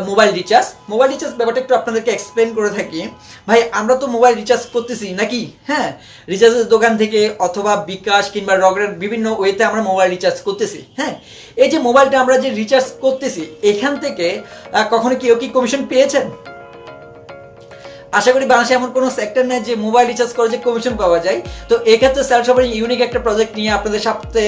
mobile recharge. Mobile recharge ব্যাপারটা একটু আপনাদেরকে এক্সপ্লেন করে থাকি। ভাই আমরা তো মোবাইল রিচার্জ করতেছি নাকি, হ্যাঁ রিচার্জের দোকান থেকে অথবা বিকাশ কিংবা রকেটের বিভিন্ন ওয়েতে আমরা মোবাইল রিচার্জ করতেছি। হ্যাঁ এই যে মোবাইলটা আমরা যে রিচার্জ করতেছি, এখান থেকে কখনো কেউ কি কমিশন পেয়েছেন? আশা করি বাংলাদেশে এমন কোনো সেক্টর নেই যে মোবাইল রিচার্জ করে যে কমিশন পাওয়া যায়। তো এক্ষেত্রে সেলফ শপিং ইউনিক একটা প্রজেক্ট নিয়ে আপনাদের সাথে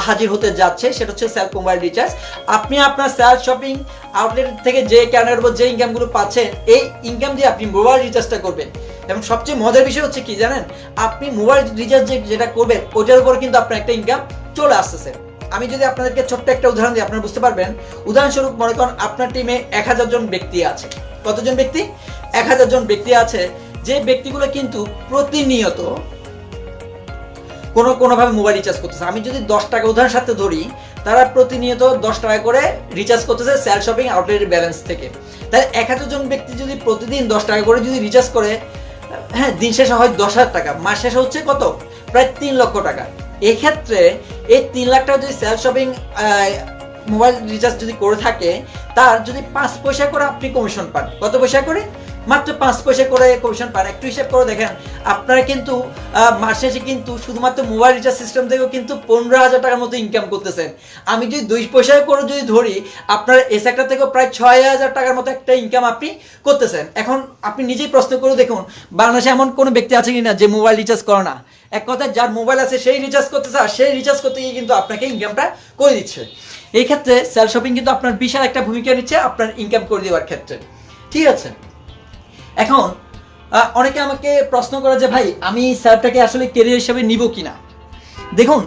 হাজির হতে যাচ্ছে, সেটা হচ্ছে সেলফ মোবাইল রিচার্জ। আপনি আপনার সেলফ শপিং আউটলেট থেকে যে ক্যানের উপর যে ইনকামগুলো পাচ্ছেন, এই ইনকাম দিয়ে আপনি মোবাইল রিচার্জটা করবেন। এবং সবচেয়ে মজার বিষয় হচ্ছে কি জানেন, আপনি মোবাইল রিচার্জ যেটা করবেন ওটার উপর কিন্তু আপনার একটা ইনকাম চলে আসতেছে। আমি যদি আপনাদেরকে ছোট্ট একটা উদাহরণ দিই, আপনারা বুঝতে পারবেন। উদাহরণস্বরূপ মনে করেন আপনার টিমে 1000 জন ব্যক্তি আছে। কতজন ব্যক্তি? 1000 জন ব্যক্তি আছে, যে ব্যক্তিগুলো কিন্তু প্রতিনিয়ত কোনোভাবে মোবাইল রিচার্জ করতেছে। আমি যদি 10 টাকা উদাহরণের সাথে ধরি, তারা প্রতিনিয়ত 10 টাকা করে রিচার্জ করতেছে সেল শপিং আউটলেটের ব্যালেন্স থেকে। তাহলে 1000 জন ব্যক্তি যদি প্রতিদিন 10 টাকা করে যদি রিচার্জ করে, হ্যাঁ দিন শেষে হয় 10,000 টাকা, মাস শেষে হচ্ছে কত? প্রায় 3 লক্ষ টাকা। এক্ষেত্রে এই 3 লাখ টাকা যদি সেল শপিং মোবাইল রিচার্জ যদি করে থাকে, তার যদি 5 পয়সা করে আপনি কমিশন পান, কত পয়সা করে? মাত্র 5 পয়সা করে কমিশন পান। একটু হিসাব করে দেখেন, আপনারা কিন্তু মাস শেষে কিন্তু শুধুমাত্র মোবাইল রিচার্জ সিস্টেম থেকেও কিন্তু 15,000 টাকার মতো ইনকাম করতেছেন। আমি যদি 2 পয়সা করে যদি ধরি, আপনার এই সেক্টর থেকেও প্রায় 6,000 টাকার মতো একটা ইনকাম আপনি করতেছেন। এখন আপনি নিজেই প্রশ্ন করে দেখুন, বাংলাদেশে এমন কোনো ব্যক্তি আছে কিনা যে মোবাইল রিচার্জ করে না? এক কথায় যার মোবাইল আছে সেই রিচার্জ করতেছে, আর সেই রিচার্জ করতে গিয়ে কিন্তু আপনাকে ইনকামটা করে দিচ্ছে। এই ক্ষেত্রে সেল শপিং কিন্তু আপনার বিশাল একটা ভূমিকা নিচ্ছে আপনার ইনকাম করে দেওয়ার ক্ষেত্রে, ঠিক আছে। এখন অনেকে আমাকে প্রশ্ন করে যে ভাই আমি সেলফটাকে আসলে ক্যারিয়ার হিসেবে নিব কিনা। দেখুন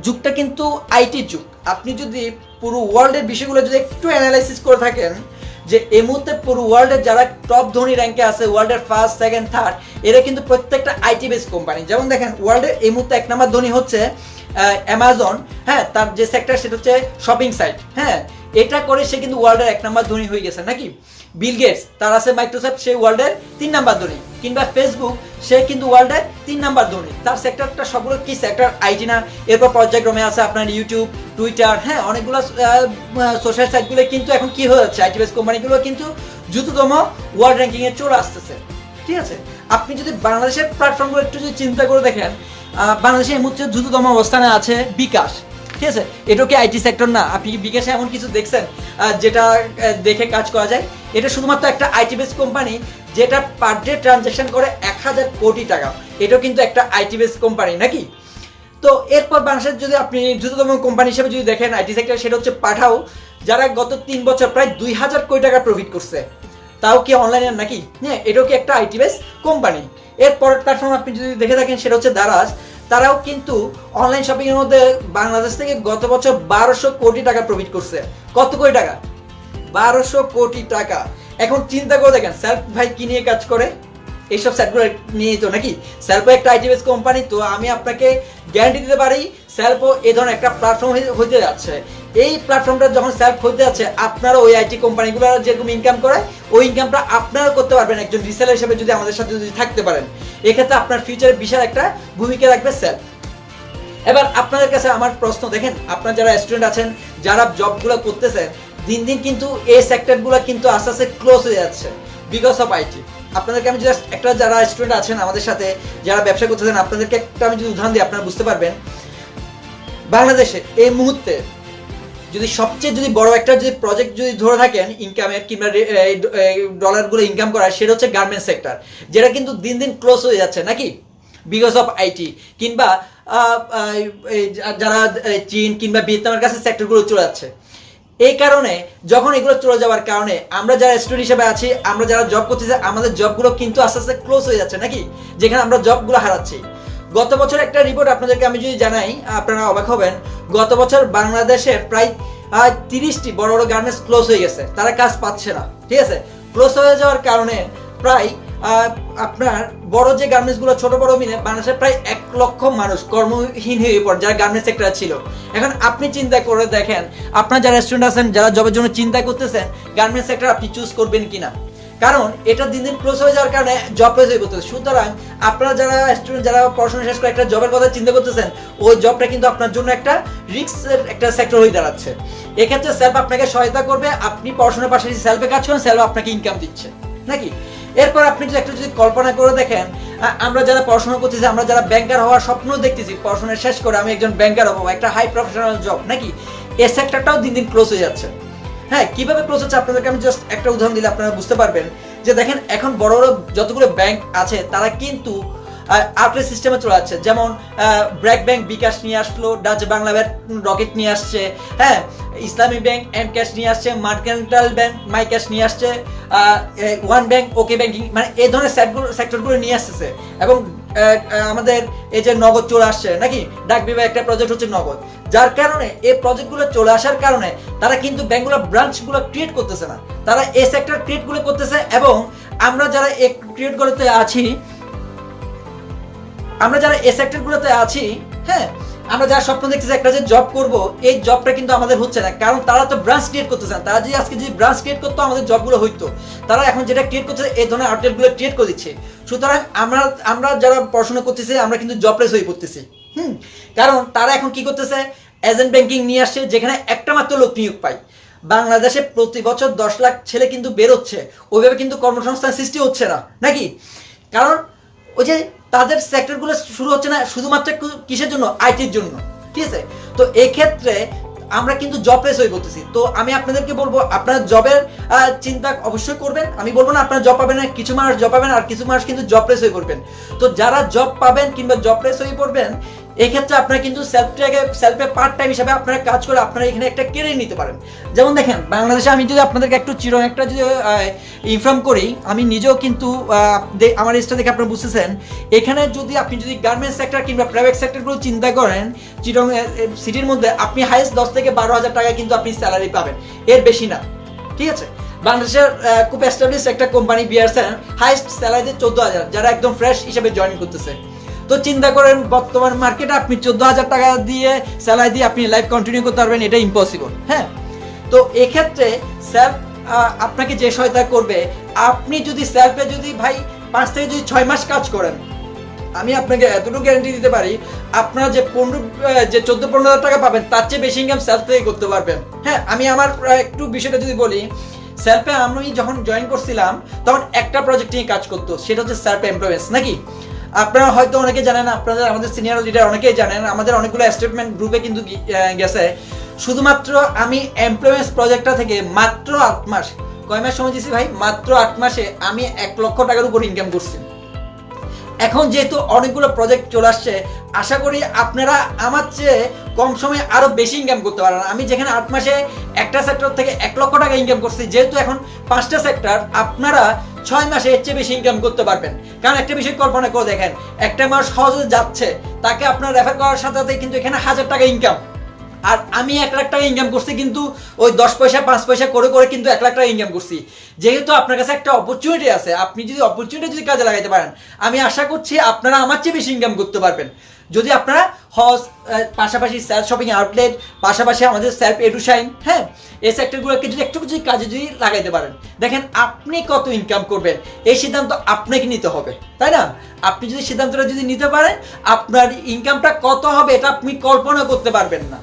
যুগটা কিন্তু আইটির যুগ। আপনি যদি পুরো ওয়ার্ল্ডের বিষয়গুলো যদি একটু অ্যানালাইসিস করে থাকেন, যে এই মুহূর্তে পুরো ওয়ার্ল্ডের যারা টপ ধনী র্যাঙ্কে আছে, ওয়ার্ল্ডের ফার্স্ট সেকেন্ড থার্ড, এরা কিন্তু প্রত্যেকটা আইটি বেস কোম্পানি। যেমন দেখেন ওয়ার্ল্ডের এই মুহূর্তে 1 নম্বর ধনী হচ্ছে অ্যামাজন, হ্যাঁ তার যে সেক্টর সেটা হচ্ছে শপিং সাইট, হ্যাঁ এটা করে সে কিন্তু ওয়ার্ল্ডের 1 নম্বর ধনী হয়ে গেছে নাকি। বিল গেটস তার আছে মাইক্রোসফট, সে ওয়ার্ল্ডের 3 নম্বর ধনী। কিংবা ফেসবুক, সে কিন্তু ওয়ার্ল্ডের 3 নম্বর ধনী। তার সেক্টরটা সবগুলো কি সেক্টর? আইটি না? এরপর পর্যায়ক্রমে আছে আপনার ইউটিউব, টুইটার, হ্যাঁ অনেকগুলো সোশ্যাল সাইটগুলো কিন্তু এখন কি হয়ে যাচ্ছে, আইটি বেস কোম্পানিগুলো কিন্তু দ্রুততম ওয়ার্ল্ড র্যাঙ্কিং এ চলে আসতেছে, ঠিক আছে। আপনি যদি বাংলাদেশের প্ল্যাটফর্মগুলো একটু যদি চিন্তা করে দেখেন, বাংলাদেশে এই মুহূর্তে দ্রুততম অবস্থানে আছে বিকাশ, ঠিক আছে। এটাও কি আইটি সেক্টর না? আপনি বিকাশে এমন কিছু দেখছেন যেটা দেখে কাজ করা যায়? এটা শুধুমাত্র একটা আইটি বেস কোম্পানি যেটা পার ডে ট্রানজাকশন করে 1000 কোটি টাকা। এটাও কিন্তু একটা আইটি বেস কোম্পানি নাকি। তো এরপর বাংলাদেশের যদি আপনি দ্রুততম কোম্পানি হিসেবে যদি দেখেন আইটি সেক্টর, সেটা হচ্ছে পাঠাও, যারা গত 3 বছর প্রায় 2000 কোটি টাকা প্রফিট করছে। তাও কি অনলাইনের নাকি? হ্যাঁ এটাও কি একটা আইটি বেস কোম্পানি। এরপর প্ল্যাটফর্ম আপনি যদি দেখে থাকেন, সেটা হচ্ছে দারাজ। তারাও কিন্তু অনলাইন শপিং এর মধ্যে বাংলাদেশ থেকে গত বছর 1200 কোটি টাকা প্রফিট করছে। কত কোটি টাকা? 1200 কোটি টাকা। এখন চিন্তা করে দেখেন সেলফ ভাই কি নিয়ে কাজ করে? এইসব সাইটগুলো নিয়েই তো নাকি। সেলফও একটা আইটি বেস কোম্পানি। তো আমি আপনাকে গ্যারান্টি দিতে পারি সেলফও এই ধরনের একটা প্ল্যাটফর্ম হইতে যাচ্ছে। এই প্ল্যাটফর্মটা যখন সেলফ হইতে যাচ্ছে, আপনারা ওই আইটি কোম্পানিগুলো যেরকম ইনকাম করে ওই ইনকামটা আপনারা করতে পারবেন একজন রিসেলার হিসেবে যদি আমাদের সাথে যদি থাকতে পারেন। এক্ষেত্রে আপনার ফিউচারে বিশাল একটা ভূমিকা রাখবে সেলফ। এবার আপনাদের কাছে আমার প্রশ্ন, দেখেন আপনারা যারা স্টুডেন্ট আছেন, যারা জবগুলো করতেছেন, দিন দিন কিন্তু এই সেক্টরগুলো কিন্তু আস্তে আস্তে ক্লোজ হয়ে যাচ্ছে বিকজ অফ আইটি। আপনাদেরকে আমি জাস্ট একটা, যারা স্টুডেন্ট আছেন আমাদের সাথে, যারা ব্যবসা করতেছেন, আপনাদেরকে একটা আমি যদি উদাহরণ দিই আপনারা বুঝতে পারবেন। বাংলাদেশে এই মুহূর্তে যদি সবচেয়ে যদি বড় একটা যদি প্রজেক্ট যদি ধরে থাকেন ইনকামের কিংবা ডলারগুলো ইনকাম করার, সেটা হচ্ছে গার্মেন্টস সেক্টর, যেটা কিন্তু দিন দিন ক্লোজ হয়ে যাচ্ছে নাকি, বিকজ অফ আইটি কিংবা যারা চীন কিংবা ভিয়েতনামের কাছে সেক্টরগুলো চলে যাচ্ছে। এই কারণে যখন এগুলো চলে যাওয়ার কারণে আমরা যারা স্টুডেন্ট হিসেবে আছি, আমরা যারা জব করতেছি, আমাদের জবগুলো কিন্তু আস্তে আস্তে ক্লোজ হয়ে যাচ্ছে নাকি, যেখানে আমরা জবগুলো হারাচ্ছি। গত বছর একটা রিপোর্ট আপনাদেরকে আমি যদি জানাই, আপনারা অবাক হবেন। গত বছর বাংলাদেশে প্রায় 30টি বড় বড় গার্মেন্টস ক্লোজ হয়ে গেছে, তারা কাজ পাচ্ছে না। ঠিক আছে, ক্লোজ হয়ে যাওয়ার কারণে প্রায় আপনার বড় যে গার্মেন্টসগুলো ছোট বড় মিলে বাংলাদেশে প্রায় 1 লক্ষ মানুষ কর্মহীন হয়ে পড়ে, যারা গার্মেন্টস সেক্টরে ছিল। এখন আপনি চিন্তা করে দেখেন, আপনার যারা স্টুডেন্ট আছেন, যারা জবের জন্য চিন্তা করতেছেন, গার্মেন্টস সেক্টর আপনি চুজ করবেন কিনা, কারণ এটা দিন দিন ক্লোজ হয়ে যাওয়ার কারণে জব লস হয়ে পড়তেছে। সুতরাং আপনারা যারা স্টুডেন্ট, যারা পড়াশোনা শেষ করে একটা জবের কথা চিন্তা করতেছেন, ওই জবটা কিন্তু আপনার জন্য একটা রিস্কের একটা সেক্টর হয়ে দাঁড়াচ্ছে। এক্ষেত্রে সেলফ আপনাকে সহায়তা করবে, আপনি পড়াশোনার পাশাপাশি সেলফে কাজ করেন, সেলফ আপনাকে ইনকাম দিচ্ছে নাকি। এরপর আপনি যদি একটু যদি কল্পনা করে দেখেন, আমরা যারা পড়াশোনা করতেছি, আমরা যারা ব্যাংকার হওয়ার স্বপ্ন দেখতেছি, পড়াশোনা শেষ করে আমি একজন ব্যাংকার হবো, একটা হাই প্রফেশনাল জব নাকি, এই সেক্টরটাও দিন দিন ক্লোজ হয়ে যাচ্ছে। হ্যাঁ, কিভাবে ক্লোজ হচ্ছে আপনাদেরকে আমি জাস্ট একটা উদাহরণ দিলে আপনারা বুঝতে পারবেন। যে দেখেন, এখন বড় বড় যতগুলো ব্যাংক আছে, তারা কিন্তু আউটলেট সিস্টেমে চলে যাচ্ছে। যেমন ব্র্যাক ব্যাংক বিকাশ নিয়ে আসলো, ডাচ বাংলা ব্যাংক রকেট নিয়ে আসছে, হ্যাঁ, ইসলামী ব্যাংক এম ক্যাশ নিয়ে আসছে, মার্কেন্টাইল ব্যাংক মাই ক্যাশ নিয়ে আসছে, ওয়ান ব্যাংক ওকে ব্যাংকিং, মানে এই ধরনের সেক্টরগুলো নিয়ে আসতেছে। এবং আমাদের এই যে নগদ চলে আসছে নাকি, ডাক বিভাগ একটা প্রজেক্ট হচ্ছে নগদ, যার কারণে এই প্রজেক্টগুলো চলে আসার কারণে তারা কিন্তু ব্যাংকগুলো ব্রাঞ্চগুলো ক্রিয়েট করতেছে না, তারা এই সেক্টর ক্রিয়েটগুলো করতেছে। এবং আমরা যারা এই ক্রিয়েট করতে আছি, আমরা যারা এই সেক্টরগুলোতে আছি, হ্যাঁ, আমরা যারা স্বপ্ন দেখতেছি একটা যে জব করব, এই জবটা কিন্তু আমাদের হচ্ছে না, কারণ তারা তো ব্রাঞ্চ ক্রিয়েট করতেছে না। তারা যদি আজকে যদি ব্রাঞ্চ ক্রিয়েট করতো, আমাদের জবগুলো হইতো। তারা এখন যেটা ক্রিয়েট করতেছে, এই ধরনের আউটলেটগুলো ক্রিয়েট করে দিচ্ছে। সুতরাং আমরা যারা পড়াশোনা করতেছি, আমরা কিন্তু জবলেস হয়ে পড়তেছি। কারণ তারা এখন কি করতেছে, এজেন্ট ব্যাংকিং নিয়ে আসছে, যেখানে একটা মাত্র লোক নিয়োগ পায়। বাংলাদেশে প্রতি বছর 10 লাখ ছেলে কিন্তু বেরোচ্ছে, ওইভাবে কিন্তু কর্মসংস্থান সৃষ্টি হচ্ছে না নাকি, কারণ ওই যে তাদের সেক্টরগুলো শুরু হচ্ছে না শুধুমাত্র কিসের জন্য, আইটির জন্য। ঠিক আছে, তো এই ক্ষেত্রে আমরা কিন্তু জবলেস হয়ে পড়তেছি। তো আমি আপনাদেরকে বলবো, আপনারা জবের চিন্তা অবশ্যই করবেন। আমি বলবো না আপনারা জব পাবেন না, কিছু মানুষ জব পাবেন আর কিছু মানুষ কিন্তু জবলেস হয়ে পড়বেন। তো যারা জব পাবেন কিংবা জবলেস হয়ে পড়বেন, এই ক্ষেত্রে আপনারা কিন্তু সেলফে পার্ট টাইম হিসাবে আপনারা কাজ করে আপনারা এখানে একটা কেরিয়ার নিতে পারেন। যেমন দেখেন, বাংলাদেশে আমি যদি আপনাদেরকে একটু চিরং একটা যদি ইনফর্ম করি, আমি নিজেও কিন্তু আমার এজটা দেখে আপনারা বুঝতেছেন, এখানে যদি আপনি যদি গার্মেন্টস সেক্টর কিংবা প্রাইভেট সেক্টরগুলো চিন্তা করেন, চিরং সিটির মধ্যে আপনি হাইয়েস্ট 10 থেকে 12,000 টাকা কিন্তু আপনি স্যালারি পাবেন, এর বেশি না। ঠিক আছে, বাংলাদেশের খুব এস্টাবলিশ একটা কোম্পানি বিআরসেল হাইয়েস্ট স্যালারি 14,000, যারা একদম ফ্রেশ হিসেবে জয়েন করতেছে। তো চিন্তা করেন, বর্তমান মার্কেটে আপনি 14,000 টাকা দিয়ে স্যালারি দিয়ে আপনি লাইফ কন্টিনিউ করতে পারবেন, এটা ইম্পসিবল। হ্যাঁ, তো এক্ষেত্রে সেলফ আপনাকে যে সহায়তা করবে, আপনি যদি সেলফে যদি ভাই 5 থেকে যদি 6 মাস কাজ করেন, আমি আপনাকে এতটুকু গ্যারান্টি দিতে পারি, আপনারা যে 14-15,000 টাকা পাবেন, তার চেয়ে বেশি ইনকাম সেলফ থেকে করতে পারবেন। হ্যাঁ, আমি আমার একটু বিষয়টা যদি বলি, সেলফে আমি যখন জয়েন করছিলাম, তখন একটা প্রজেক্ট নিয়ে কাজ করতো, সেটা হচ্ছে সেলফ এমপ্লয়েমেন্ট নাকি। আপনারা হয়তো অনেকে জানেন, আপনাদের আমাদের সিনিয়র লিডার অনেকেই জানেন, আমাদের অনেকগুলো স্টেটমেন্ট গ্রুপে কিন্তু গেছে। শুধুমাত্র আমি এমপ্লয়েমেন্ট প্রজেক্টটা থেকে মাত্র 8 মাস, কয় মাস সময় দিয়েছি ভাই, মাত্র 8 মাসে আমি 1 লক্ষ টাকার উপর ইনকাম করছি। এখন যেহেতু অনেকগুলো প্রজেক্ট চলে আসছে, আশা করি আপনারা আমার চেয়ে কম সময়ে আরো বেশি ইনকাম করতে পারেন। আমি যেখানে 8 মাসে একটা সেক্টর থেকে 1 লক্ষ টাকা ইনকাম করছি, যেহেতু এখন 5টা সেক্টর, আপনারা 6 মাসে এর চেয়ে বেশি ইনকাম করতে পারবেন। কারণ একটা বিষয় কল্পনা করে দেখেন, একটা মাস সহজে যাচ্ছে, তাকে আপনার রেফার করার সাথে সাথে কিন্তু এখানে 1000 টাকা ইনকাম, আর আমি 1 লাখ টাকা ইনকাম করছি, কিন্তু ওই 10 পয়সা 5 পয়সা করে করে কিন্তু 1 লাখ টাকা ইনকাম করছি। যেহেতু আপনার কাছে একটা অপরচুনিটি আছে, আপনি যদি অপরচুনিটি যদি কাজে লাগাইতে পারেন, আমি আশা করছি আপনারা আমার চেয়ে বেশি ইনকাম করতে পারবেন। যদি আপনারা হজ, পাশাপাশি সেলফ শপিং আউটলেট, পাশাপাশি আমাদের সেলফ এডুশাইন, হ্যাঁ, এই সেক্টরগুলোকে যদি একটু যদি কাজে যদি লাগাইতে পারেন, দেখেন আপনি কত ইনকাম করবেন, এই সিদ্ধান্ত আপনাকে নিতে হবে, তাই না? আপনি যদি সিদ্ধান্তটা যদি নিতে পারেন, আপনার ইনকামটা কত হবে এটা আপনি কল্পনা করতে পারবেন না।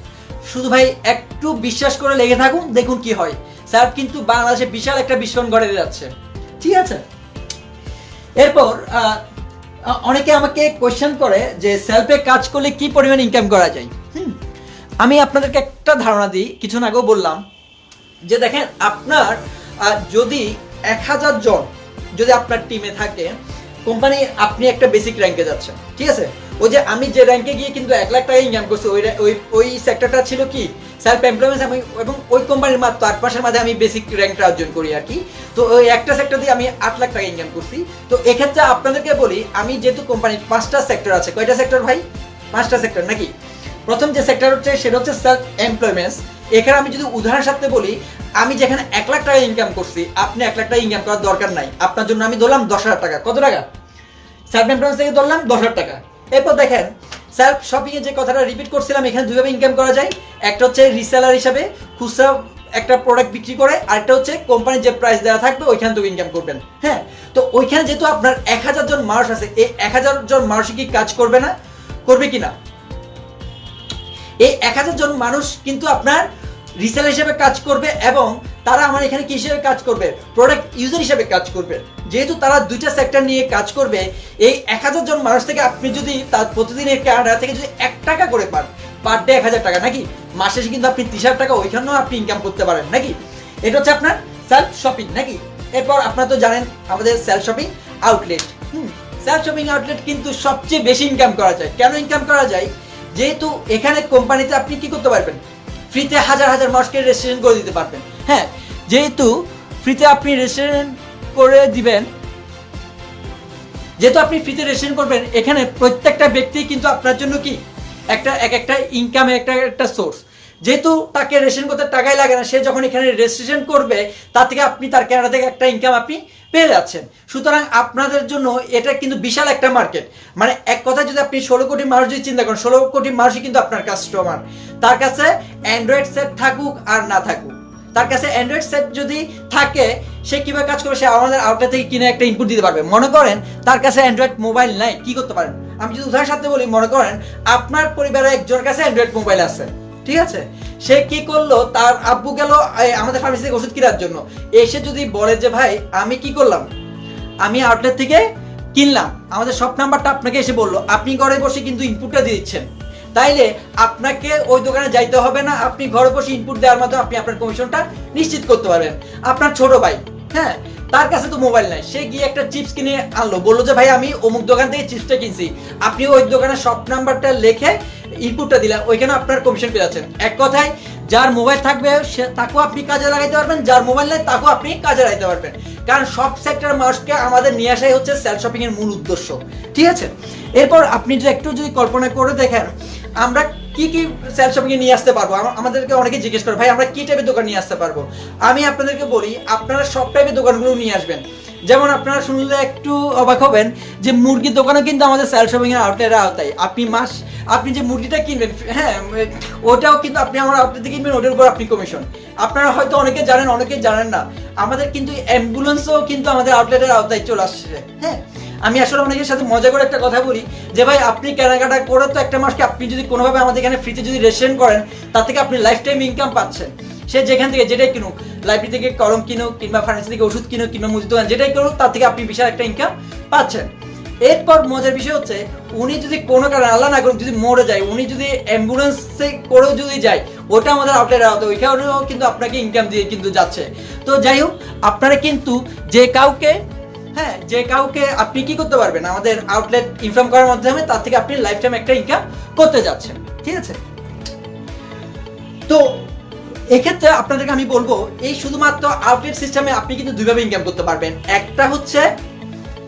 শুধু ভাই একটু বিশ্বাস করে লেগে থাকুন, দেখুন কি হয়। স্যার কিন্তু বাংলাদেশে বিশাল একটা বিস্ফোরণ ঘটে যাচ্ছে। ঠিক আছে, এরপর অনেকে আমাকে কোয়েশ্চেন করে যে সেলফে কাজ করলে কি পরিমাণ ইনকাম করা যায়। আমি আপনাদেরকে একটা ধারণা দিই, কিছুক্ষণ আগেও বললাম যে দেখেন আপনার যদি 1000 জন যদি আপনার টিমে থাকে, কোম্পানি আপনি একটা বেসিক র্যাঙ্কে যাচ্ছেন, ঠিক আছে? ওই যে আমি যে র্যাঙ্কে গিয়ে কিন্তু 1 লাখ টাকা ইনকাম করছি, ওই সেক্টরটা ছিল কি সেলফ এমপ্লয়মেন্ট, এবং ওই কোম্পানির মাত্র 8 মাসের মাঝে আমি বেসিক র্যাঙ্কটা অর্জন করি আর কি। তো ওই একটা সেক্টর দিয়ে আমি 8 লাখ টাকা ইনকাম করছি। তো এক্ষেত্রে আপনাদেরকে বলি, আমি যেহেতু কোম্পানির 5টা সেক্টর আছে, কয়টা সেক্টর ভাই? 5টা সেক্টর নাকি? প্রথম যে সেক্টর হচ্ছে সেটা হচ্ছে সেলফ এমপ্লয়মেন্ট। এখানে আমি যদি উদাহরণ সাথে বলি, আমি যেখানে 1 লাখ টাকা ইনকাম করছি, আপনি 1 লাখ টাকা ইনকাম করার দরকার নাই। আপনার জন্য আমি ধরলাম 10,000 টাকা। কত টাকা? সেলফ এমপ্লয়মেন্ট থেকে ধরলাম 10,000 টাকা। এরপর দেখেন সেলফ শপিং এ যে কথাটা রিপিট করছিলাম, এখানে দুইভাবে ইনকাম করা যায়। একটা হচ্ছে রিসেলার হিসাবে খুচরা একটা প্রোডাক্ট বিক্রি করে, আরেকটা হচ্ছে কোম্পানির যে প্রাইস দেওয়া থাকবে ওইখান থেকে ইনকাম করবেন। হ্যাঁ, তো ওইখানে যেহেতু আপনার 1000 জন মানুষ আছে, এই 1000 জন মানুষ কি কাজ করবে না? করবে কিনা? এই 1000 জন মানুষ কিন্তু আপনার রিসেলার হিসেবে কাজ করবে, এবং তারা আমার এখানে কি হিসেবে কাজ করবে? প্রোডাক্ট ইউজার হিসেবে কাজ করবে। যেহেতু তারা দুইটা সেক্টর নিয়ে কাজ করবে, এই 1000 জন মানুষ থেকে আপনি যদি তার প্রতিদিনের কানাডা থেকে যদি 1 টাকা করে পান, পার ডে 1000 টাকা নাকি, মাসে কিন্তু আপনি 30,000 টাকা ওইখানেও আপনি ইনকাম করতে পারেন নাকি। এটা হচ্ছে আপনার সেলফ শপিং নাকি। এরপর আপনারা তো জানেন আমাদের self shopping outlet. Self shopping outlet কিন্তু সবচেয়ে বেশি ইনকাম করা যায়। কেন ইনকাম করা যায়? যেহেতু এখানে কোম্পানিতে আপনি কি করতে পারবেন? ফ্রিতে হাজার হাজার মানুষকে রেজিস্ট্রেশন করে দিতে পারবেন। হ্যাঁ, যেহেতু ফ্রিতে আপনি রেজিস্ট্রেশন করে দিবেন, যেহেতু আপনি ফ্রিতে রেজিস্ট্রেশন করবেন, এখানে প্রত্যেকটা ব্যক্তি কিন্তু আপনার জন্য কি একটা ইনকামের একটা সোর্স। যেহেতু তাকে রেজিস্ট্রেশন করতে টাকাই লাগে না, সে যখন এখানে রেজিস্ট্রেশন করবে তার থেকে আপনি তার কানাডা থেকে একটা ইনকাম আপনি পেয়ে যাচ্ছেন। সুতরাং আপনাদের জন্য এটা কিন্তু বিশাল একটা মার্কেট। মানে এক কথায় যদি আপনি 16 কোটি মানুষ যদি চিন্তা করেন, 16 কোটি মানুষই কিন্তু আপনার কাস্টমার। তার কাছে অ্যান্ড্রয়েড সেট থাকুক আর না থাকুক, তার কাছে অ্যান্ড্রয়েড সেট যদি থাকে, সে কিভাবে কাজ করবে? সে আমাদের আউটলেট থেকে কিনে একটা ইনপুট দিতে পারবে। মনে করেন তার কাছে অ্যান্ড্রয়েড মোবাইল নাই, কি করতে পারেন? আমি যদি উদাহরণের সাথে বলি, মনে করেন আপনার পরিবারের একজনের কাছে অ্যান্ড্রয়েড মোবাইল আছে, ঠিক আছে? সে কি করলো, তার আব্বু গেল আমাদের ফার্মেসি থেকে ওষুধ কেনার জন্য, এসে যদি বলে যে ভাই আমি কি করলাম, আমি আউটলেট থেকে কিনলাম, আমাদের শপ নাম্বারটা আপনাকে এসে বললো, আপনি ঘরে বসে কিন্তু ইনপুটটা দিয়ে দিচ্ছেন, তাইলে আপনাকে ওই দোকানে যাইতে হবে না। আপনি ঘরে বসে ইনপুট দেওয়ার মাধ্যমে আপনি আপনার কমিশনটা নিশ্চিত করতে পারবেন। আপনার ছোট ভাই, হ্যাঁ, তার কাছে তো মোবাইল নাই, সে গিয়ে একটা চিপস কিনে আনলো, বললো যে ভাই আমি অমুক দোকান থেকে চিপসটা কিনছি, আপনি ওই দোকানের শপ নাম্বারটা লিখে ইনপুটটা দিলেন, ওইখানে আপনার কমিশন পেয়ে যাচ্ছেন। এক কথায় যার মোবাইল থাকবে সে তাকেও আপনি কাজে লাগাইতে পারবেন, যার মোবাইল নেই তাকেও আপনি কাজে লাগাইতে পারবেন। কারণ সব সেক্টর মানুষকে আমাদের নিয়ে আসাই হচ্ছে সেলফ শপিং এর মূল উদ্দেশ্য, ঠিক আছে? এরপর আপনি যদি একটু কল্পনা করে দেখেন, আমরা কি কি সেলফ শপিং এ নিয়ে আসতে পারবো। আমাদেরকে অনেকে জিজ্ঞেস করে ভাই আমরা কি টাইপের দোকান নিয়ে আসতে পারবো। আমি আপনাদেরকে বলি, আপনারা সব টাইপের দোকানগুলো নিয়ে আসবেন। যেমন আপনারা শুনলে একটু অবাক হবেন যে মুরগির দোকানও কিন্তু আমাদের সেলফ শপিং এর আউটলেটের আওতায়। আপনি যে মুরগিটা কিনবেন, হ্যাঁ, ওটাও কিন্তু আপনি আমার আউটলেট থেকে কিনবেন, ওটার উপর আপনি কমিশন। আপনারা হয়তো অনেকে জানেন, অনেকে জানেন না, আমাদের কিন্তু অ্যাম্বুলেন্সও কিন্তু আমাদের আউটলেটের আওতায় চলে আসছে। হ্যাঁ, আমি আসলে অনেকের সাথে মজা করে একটা কথা বলি যে ভাই আপনি কেনাকাটা করে তো একটা মাসকে আপনি যদি কোনোভাবে আমাদের এখানে ফ্রিতে যদি রেজিস্ট্রেশন করেন, তার থেকে আপনি লাইফ টাইম ইনকাম পাচ্ছেন। সে যেখান থেকে যেটাই কিনুক, লাইব্রেরি থেকে কলম কিনুক, কিংবা ফার্মেসি থেকে ওষুধ কিনুক, কিংবা মুদির দোকান যেটাই করুক, তার থেকে আপনি বিশাল একটা ইনকাম পাচ্ছেন। এরপর মজার বিষয় হচ্ছে, উনি যদি কোনো কারণে আল্লাহ না করুক যদি মরে যায়, উনি যদি অ্যাম্বুলেন্সে করেও যদি যায়, ওটা আমাদের আউটলেটের আওতায়, ওইখানেও কিন্তু আপনাকে ইনকাম দিয়ে কিন্তু যাচ্ছে। তো যাই হোক, আপনারা কিন্তু যে কাউকে আপনি কি করতে পারবেন, আমাদের আউটলেট ইনফর্ম করার মাধ্যমে তার থেকে আপনি লাইফ টাইম একটা ইনকাম করতে যাচ্ছেন, ঠিক আছে? তো এক্ষেত্রে আপনাদেরকে আমি বলবো, এই শুধুমাত্র আউটলেট সিস্টেমে আপনি কিন্তু দুইভাবে ইনকাম করতে পারবেন। একটা হচ্ছে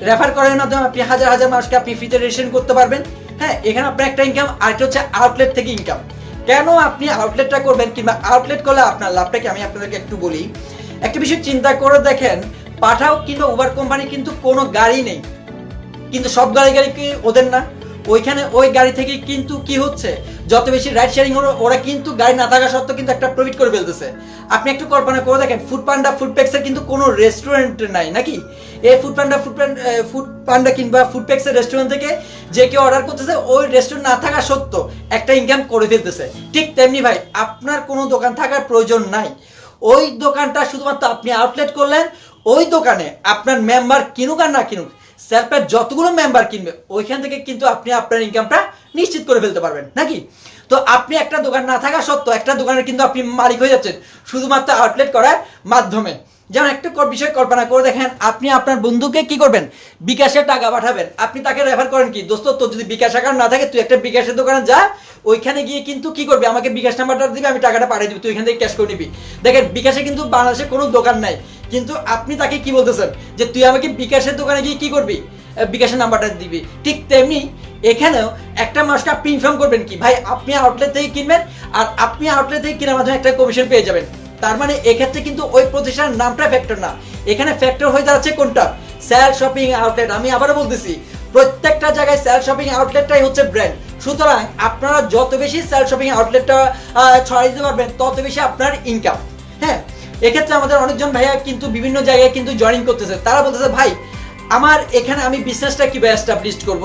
রেফার করার মাধ্যমে আপনি হাজার হাজার মানুষকে আপনি ফ্রিতে রেজিস্ট্রেশন করতে পারবেন। হ্যাঁ, এখানে আপনার একটা ইনকাম। আরেকটা হচ্ছে আউটলেট থেকে ইনকাম। কেন আপনি আউটলেটটা করবেন, কিংবা আউটলেট করলে আপনার লাভটা কি, আমি আপনাদেরকে একটু বলি। একটা বিষয় চিন্তা করে দেখেন, পাঠাও কিংবা উবার কোম্পানি কিন্তু কোনো গাড়ি নেই, কিন্তু সব গাড়ি কি ওদের না? ওইখানে ওই গাড়ি থেকে কিন্তু কি হচ্ছে, যত বেশি রাইড শেয়ারিং ওরা কিন্তু গাড়ি না থাকা সত্ত্বেও কিন্তু একটা প্রফিট করে ফেলতেছে। আপনি একটু কল্পনা করে দেখেন, ফুডপান্ডা ফুডপ্যাক্সের কিন্তু কোনো রেস্টুরেন্ট নাই নাকি? এই ফুডপান্ডা কিংবা ফুডপ্যাক্সের রেস্টুরেন্ট থেকে যে কেউ অর্ডার করতেছে, ওই রেস্টুরেন্ট না থাকা সত্ত্বেও একটা ইনকাম করে ফেলতেছে। ঠিক তেমনি ভাই, আপনার কোনো দোকান থাকার প্রয়োজন নাই। ওই দোকানটা শুধুমাত্র আপনি আউটলেট করলেন, ওই দোকানে আপনার মেম্বার কিনুক আর না কিনুক, সেলফের যতগুলো মেম্বার কিনবে, ওইখান থেকে কিন্তু আপনি আপনার ইনকামটা নিশ্চিত করে ফেলতে পারবেন নাকি? তো আপনি একটা দোকান না থাকা সত্ত্বেও একটা দোকানের কিন্তু আপনি মালিক হয়ে যাচ্ছেন শুধুমাত্র আউটলেট করার মাধ্যমে। যেমন একটা বিষয় কল্পনা করে দেখেন, আপনি আপনার বন্ধুকে কি করবেন, বিকাশে টাকা পাঠাবেন, আপনি তাকে রেফার করেন কি, দোস্ত তোর যদি বিকাশ অ্যাকাউন্ট না থাকে তুই একটা বিকাশের দোকানে যা, ওইখানে গিয়ে কিন্তু কি করবি, আমাকে বিকাশ নাম্বারটা দিবি, আমি টাকাটা পাঠিয়ে দিবি, তুই এখান থেকে ক্যাশ করে নিবি। দেখেন বিকাশে কিন্তু বাংলাদেশে কোনো দোকান নাই, কিন্তু আপনি তাকে কি বলতেছেন যে তুই আমাকে বিকাশের দোকানে গিয়ে কি করবি, বিকাশের নাম্বারটা দিবি। ঠিক তেমনি এখানেও একটা মানুষকে আপনি ইনফর্ম করবেন কি, ভাই আপনি আউটলেট থেকে কিনবেন, আর আপনি আউটলেট থেকে কেনার মাধ্যমে একটা কমিশন পেয়ে যাবেন। তার মানে এক্ষেত্রে কিন্তু ওই প্রতিষ্ঠানের নামটা ফ্যাক্টর না, এখানে ফ্যাক্টর হয়ে যাচ্ছে কোনটা, সেল শপিং আউটলেট। আমি আবারও বলতেছি, প্রত্যেকটা জায়গায় সেল শপিং আউটলেটটাই হচ্ছে ব্র্যান্ড। সুতরাং আপনারা যত বেশি সেল শপিং আউটলেটটা ছড়াই দিতে পারবেন তত বেশি আপনার ইনকাম। হ্যাঁ, এক্ষেত্রে আমাদের অনেকজন ভাইয়া কিন্তু বিভিন্ন জায়গায় কিন্তু জয়েনিং করতেছে, তারা বলতেছে ভাই আমার এখানে আমি বিজনেসটা কিভাবে এস্টাবলিশ করব।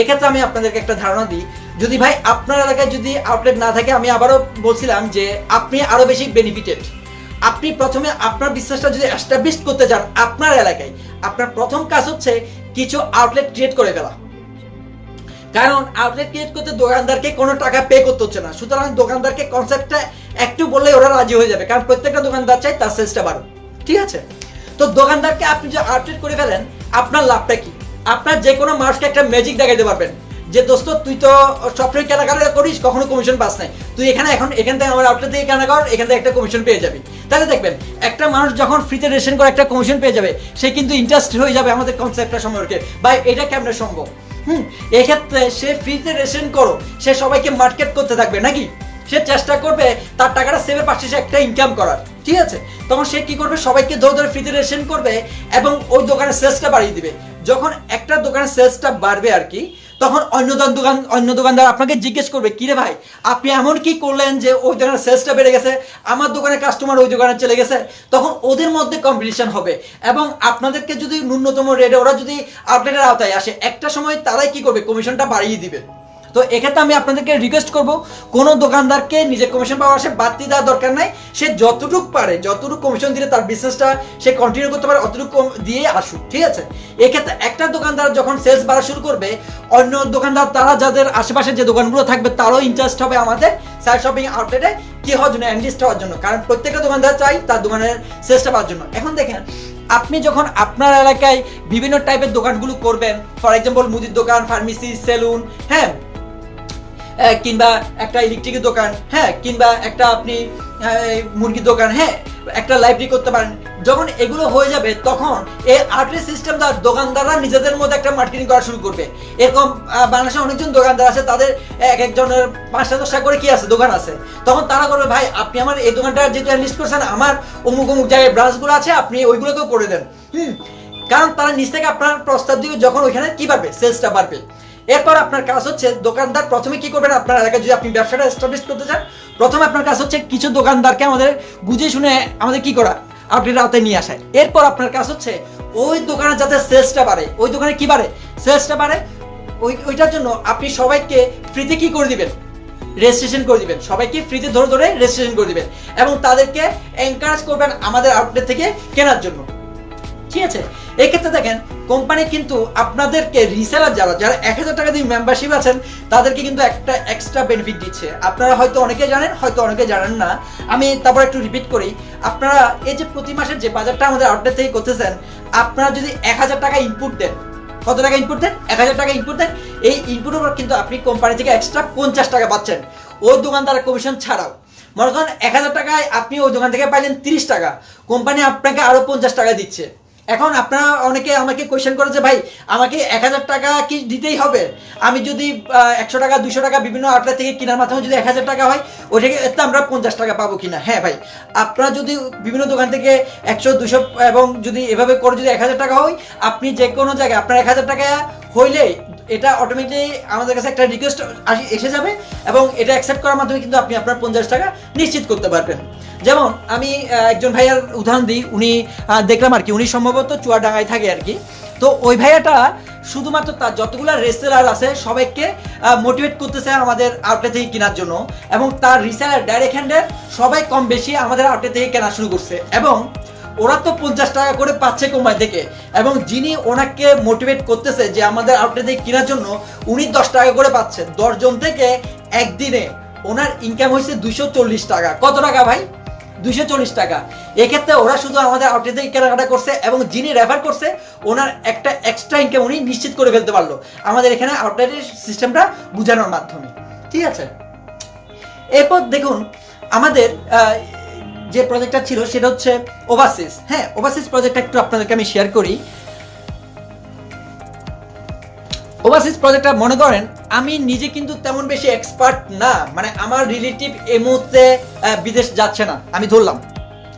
এক্ষেত্রে আমি আপনাদেরকে একটা ধারণা দিই, যদি ভাই আপনার এলাকায় যদি আউটলেট না থাকে, আমি আবারও বলছিলাম যে আপনি আরো বেশি বেনিফিটেড। আপনি প্রথমে আপনার বিজনেসটা যদি এস্টাবলিশ করতে চান আপনার এলাকায়, আপনার প্রথম কাজ হচ্ছে কিছু আউটলেট ক্রিয়েট করে ফেলা। কারণ আউটলেট ক্রিয়েট করতে দোকানদারকে কোনো টাকা পে করতে হচ্ছে না, সুতরাং দোকানদারকে কনসেপ্টটা একটু বললে ওরা রাজি হয়ে যাবে, কারণ প্রত্যেকটা দোকানদার চাই তার সেলসটা বাড়ুক। ঠিক আছে, তো দোকানদারকে আপনি যে আউটলেট করে ফেলেন, আপনার লাভটা কি, আপনার যে কোনো মানুষকে একটা ম্যাজিক দেখাইতে পারবেন যে দোস্ত তুই তো সবসময় কেনাকাটা করিস, কখনো কমিশন পাস নাই, তুই এখান থেকে আমার আউটলেট থেকে কেনা কর, এখান থেকে একটা কমিশন পেয়ে যাবি। তাহলে দেখবেন একটা মানুষ যখন ফ্রিতে রেশন করে একটা কমিশন পেয়ে যাবে, সে কিন্তু ইন্টারেস্ট হয়ে যাবে আমাদের কনসেপ্টটা সম্পর্কে, ভাই এটা কেমনে সম্ভব। এক্ষেত্রে সে ফ্রিতে রেশন করো, সে সবাইকে মার্কেট করতে থাকবে নাকি, সে চেষ্টা করবে তার টাকাটা সেভের পাশে সে একটা ইনকাম করার। ঠিক আছে, তখন সে কি করবে, সবাইকে ধরে ধরে ফ্রিতে রেশন করবে এবং ওই দোকানের সেলসটা বাড়িয়ে দিবে। যখন একটা দোকানের সেলসটা বাড়বে আর কি, তখন অন্য দোকানদার আপনাকে জিজ্ঞেস করবে কিরে ভাই আপনি এমন কি করলেন যে ওই দোকানের সেলসটা বেড়ে গেছে, আমার দোকানের কাস্টমার ওই দোকানে চলে গেছে। তখন ওদের মধ্যে কম্পিটিশন হবে এবং আপনাদেরকে যদি ন্যূনতম রেটে ওরা যদি আউটলেটের আওতায় আসে, একটা সময় তারাই কি করবে, কমিশনটা বাড়িয়ে দিবে। তো এক্ষেত্রে আমি আপনাদেরকে রিকোয়েস্ট করব, কোনো দোকানদারকে নিজের কমিশন পাওয়ার আসে বাড়তি দেওয়ার দরকার নাই, সে যতটুকু পারে যতটুকু কমিশন দিলে তার বিজনেসটা সে কন্টিনিউ করতে পারে অতটুকু দিয়ে আসুক। ঠিক আছে, এক্ষেত্রে একটা দোকানদার যখন সেলস বাড়া শুরু করবে, অন্য দোকানদার তারা যাদের আশেপাশে যে দোকানগুলো থাকবে তারাও ইন্টারেস্ট হবে আমাদের সেল শপিং আউটলেটে কি হওয়ার জন্য, এনলিস্ট হওয়ার জন্য, কারণ প্রত্যেকটা দোকানদার চাই তার দোকানের সেলসটা পাওয়ার জন্য। এখন দেখেন আপনি যখন আপনার এলাকায় বিভিন্ন টাইপের দোকানগুলো করবেন, ফর এক্সাম্পল মুদির দোকান, ফার্মেসি, সেলুন, হ্যাঁ, কিংবা একটা ইলেকট্রিকের দোকান, হ্যাঁ, কিংবা একটা আপনি মুরগির দোকান, হ্যাঁ, একটা লাইব্রেরি করতে পারেন। যখন এগুলো হয়ে যাবে তখন এই আউটলেট সিস্টেম দোকানদাররা নিজেদের মধ্যে একটা মার্কেটিং করা শুরু করবে। এরকম বাংলাদেশে অনেকজন দোকানদার আছে, তাদের এক একজনের 5-10টা করে কি আছে দোকান আছে, তখন তারা করবে ভাই আপনি আমার এই দোকানটা যেহেতু লিস্ট করছেন, আমার অমুক অমুক জায়গায় ব্রাঞ্চগুলো আছে, আপনি ওইগুলোকেও করে দেন। কারণ তারা নিজ থেকে আপনার প্রস্তাব দিবে, যখন ওইখানে কি বাড়বে, সেলসটা বাড়বে। এরপর আপনার কাজ হচ্ছে দোকানদার প্রথমে কি করবেন, আপনার এলাকায় যদি আপনি ব্যবসাটা এস্টাবলিশ করতে চান, প্রথমে আপনার কাজ হচ্ছে কিছু দোকানদারকে আমাদের বুঝে শুনে আমাদের কি করা, আউটলেটের আওতায় নিয়ে আসা। এরপর আপনার কাজ হচ্ছে ওই দোকানে যাতে সেলসটা বাড়ে, ওই দোকানে কি বাড়ে, সেলসটা বাড়ে, ওইটার জন্য আপনি সবাইকে ফ্রিতে কি করে দিবেন, রেজিস্ট্রেশন করে দিবেন, সবাইকে ফ্রিতে ধরে ধরে রেজিস্ট্রেশন করে দিবেন এবং তাদেরকে এনকারেজ করবেন আমাদের আউটলেট থেকে কেনার জন্য। ঠিক আছে, এক্ষেত্রে দেখেন কোম্পানি কিন্তু আপনাদেরকে রিসেলার যারা 1000 টাকা দিয়ে মেম্বারশিপ আছেন তাদেরকে কিন্তু একটা এক্সট্রা বেনিফিট দিচ্ছে। আপনারা হয়তো অনেকে জানেন, হয়তো অনেকে জানেন না, আমি তারপর একটু রিপিট করি। আপনারা এই যে প্রতি মাসের যে বাজারটা আমাদের আউটলেট থেকে করতেছেন, আপনারা যদি 1000 টাকা ইনপুট দেন, কত টাকা ইনপুট দেন, 1000 টাকা ইনপুট দেন, এই ইনপুটের উপর কিন্তু আপনি কোম্পানি থেকে এক্সট্রা 50 টাকা পাচ্ছেন ওই দোকানদারের কমিশন ছাড়াও। মনে করেন 1000 টাকায় আপনি ওই দোকান থেকে পাইলেন 30 টাকা, কোম্পানি আপনাকে আরো 50 টাকা দিচ্ছে। এখন আপনারা অনেকে আমাকে কোয়েশ্চেন করে যে ভাই আমাকে 1000 টাকা কি দিতেই হবে, আমি যদি 100 টাকা 200 টাকা বিভিন্ন আউটলেট থেকে কেনার মাধ্যমে যদি 1000 টাকা হয়, ওইটাকে আমরা 50 টাকা পাবো কিনা। হ্যাঁ ভাই, আপনারা যদি বিভিন্ন দোকান থেকে 100 200 এবং যদি এভাবে করে যদি 1000 টাকা হয়, আপনি যে কোনো জায়গায় আপনার 1000 টাকা হইলে এটা অটোমেটিকলি আমাদের কাছে একটা রিকোয়েস্ট এসে যাবে এবং এটা অ্যাকসেপ্ট করার মাধ্যমে কিন্তু আপনি আপনার 50 টাকা নিশ্চিত করতে পারবেন। যেমন আমি একজন ভাইয়ার উদাহরণ দিই, উনি দেখলাম আর কি, উনি সম্ভবত চুয়াডাঙ্গায় থাকে আর কি। তো ওই ভাইয়াটা শুধুমাত্র তার যতগুলো রেসেলার আছে সবাইকে মোটিভেট করতেছে আমাদের আউটলেট থেকে কেনার জন্য, এবং তার রিসেলার ডাইরেক্ট হ্যান্ডের সবাই কম বেশি আমাদের আউটলেট থেকে কেনা শুরু করছে এবং ওরা তো 50 টাকা করে পাচ্ছে কোম্পানি থেকে, এবং যিনি ওনাকে মোটিভেট করতেছে যে আমাদের আউটলেট থেকে কেনার জন্য, উনি 10 টাকা করে পাচ্ছে। 10 জন থেকে একদিনে ওনার ইনকাম হয়েছে 240 টাকা। কত টাকা ভাই? 240 টাকা। এক্ষেত্রে ওরা শুধু আমাদের আউটলেট থেকে কেনাকাটা করছে এবং যিনি রেফার করছে ওনার একটা এক্সট্রা ইনকাম উনি নিশ্চিত করে ফেলতে পারলো আমাদের এখানে আউটলেটের সিস্টেমটা বোঝানোর মাধ্যমে। ঠিক আছে, এরপর দেখুন আমাদের যে প্রজেক্টটা ছিল সেটা হচ্ছে ওভারসিজ। হ্যাঁ, ওভারসিজ প্রজেক্টটা একটু আপনাদেরকে আমি শেয়ার করি। ওভারসিজ প্রজেক্টটা মনে করেন আমি নিজে কিন্তু তেমন বেশি এক্সপার্ট না, মানে আমার রিলেটিভ এই মুহূর্তে বিদেশ যাচ্ছে না আমি ধরলাম,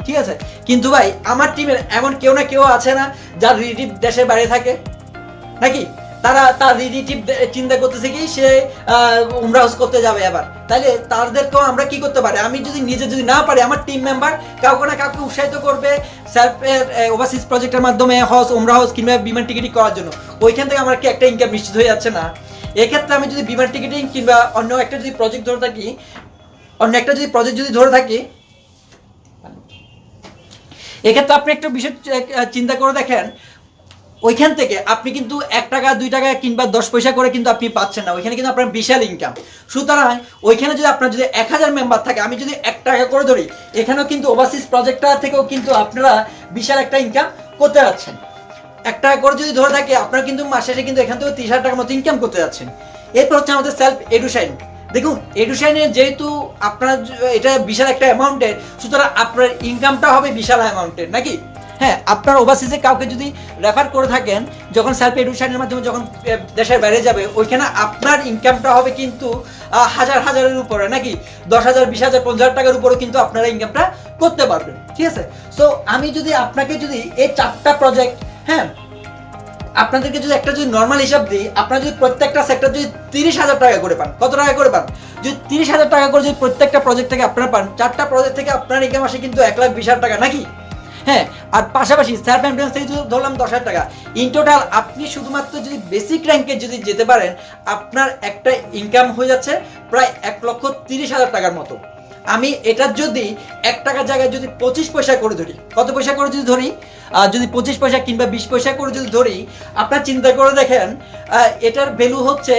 ঠিক আছে, কিন্তু ভাই আমার টিমের এমন কেউ না কেউ আছে না যার রিলেটিভ দেশের বাইরে থাকে নাকি? তার রিলেটিভ চিন্তা করতেছে কি সে উমরা হজ করতে যাবে এবার, তাইলে তাদেরকেও আমরা কি করতে পারি, আমি যদি নিজে যদি না পারি আমার টিম মেম্বার কাউকে না কাউকে উৎসাহিত করবে সেলফ ওভারসিজ প্রজেক্টের মাধ্যমে হজ, উমরা হজ কিংবা বিমান টিকিটিং করার জন্য। ওইখান থেকে আমার কি একটা ইনকাম নিশ্চিত হয়ে যাচ্ছে না? এক্ষেত্রে আমি যদি বিমান টিকিটিং কিংবা অন্য একটা যদি প্রজেক্ট ধরে থাকি, এক্ষেত্রে আপনি একটা বিষয় চিন্তা করে দেখেন, ওইখান থেকে আপনি কিন্তু 1 টাকা 2 টাকা কিংবা 10 পয়সা করে কিন্তু আপনি পাচ্ছেন না, ওইখানে কিন্তু আপনার বিশাল ইনকাম। সুতরাং ওইখানে যদি আপনার যদি 1000 মেম্বার থাকে, আমি যদি 1 টাকা করে ধরি, এখানেও কিন্তু ওভারসিজ প্রজেক্টটা থেকেও কিন্তু আপনারা বিশাল একটা ইনকাম করতে যাচ্ছেন। 1 টাকা করে যদি ধরে থাকে আপনারা কিন্তু মাস শেষে কিন্তু এখান থেকে 30,000 টাকার মতো ইনকাম করতে যাচ্ছেন। এরপর হচ্ছে আমাদের সেলফ এডুশাইন। দেখুন এডুশাইনে যেহেতু আপনার এটা বিশাল একটা অ্যামাউন্টের, সুতরাং আপনার ইনকামটা হবে বিশাল অ্যামাউন্টের নাকি? হ্যাঁ, আপনার ওভারসিজে কাউকে যদি রেফার করে থাকেন, যখন সেলফ এডুকেশনের মাধ্যমে যখন দেশের বাইরে যাবে, ওইখানে আপনার ইনকামটা হবে কিন্তু হাজারের উপরে নাকি? 10,000, 20,000, 50,000 টাকার উপরে কিন্তু আপনারা ইনকামটা করতে পারবেন। ঠিক আছে, সো আমি যদি আপনাকে যদি এই 4টা প্রজেক্ট, হ্যাঁ, আপনাদেরকে যদি একটা যদি নর্মাল হিসাব দিই, আপনারা যদি প্রত্যেকটা সেক্টর যদি 30,000 টাকা করে পান, কত টাকা করে পান? যদি 30,000 টাকা করে যদি প্রত্যেকটা প্রজেক্ট থেকে আপনারা পান, 4টা প্রজেক্ট থেকে আপনার ইনকাম আসে কিন্তু 1,20,000 টাকা নাকি? হ্যাঁ, আর পাশাপাশি সেলফ এমপ্লয়েমেন্ট থেকে যদি ধরলাম 10,000 টাকা, ইন টোটাল আপনি শুধুমাত্র যদি বেসিক র্যাঙ্কে যদি যেতে পারেন, আপনার একটা ইনকাম হয়ে যাচ্ছে প্রায় 1,30,000 টাকার মতো। আমি এটা যদি 1 টাকার জায়গায় যদি 25 পয়সা করে ধরি, কত পয়সা করে যদি ধরি, যদি 25 পয়সা কিংবা 20 পয়সা করে যদি ধরি, আপনার চিন্তা করে দেখেন এটার ভ্যালু হচ্ছে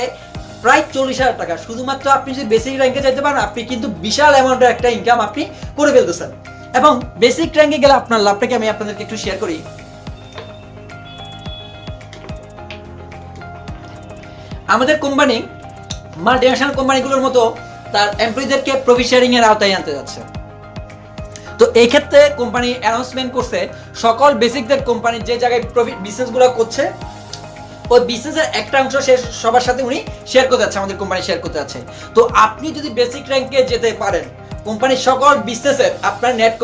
প্রায় 40,000 টাকা। শুধুমাত্র আপনি যদি বেসিক র্যাঙ্কে যেতে পারেন, আপনি কিন্তু বিশাল অ্যামাউন্টের একটা ইনকাম আপনি করে ফেলতেছেন। এবং বেসিক র্যাঙ্কে গেলে আপনার লাভটাকে আমি আপনাদেরকে একটু শেয়ার করি। আমাদের কোম্পানি মাল্টিন্যাশনাল কোম্পানিগুলোর মতো তার এমপ্লয়ীদেরকে প্রফিট শেয়ারিং এর আওতায় আনতে যাচ্ছে। তো এই ক্ষেত্রে কোম্পানি অ্যানাউন্সমেন্ট করছে সকল বেসিকদের কোম্পানি যে জায়গায় প্রফিট বিজনেসগুলো করছে, ওই বিজনেসের একটা অংশ সবার সাথে উনি শেয়ার করতে যাচ্ছে, আমাদের কোম্পানি শেয়ার করতে যাচ্ছে। তো আপনি যদি বেসিক র্যাঙ্কে যেতে পারেন, কোম্পানির সকল বিজনেসের আপনার নেট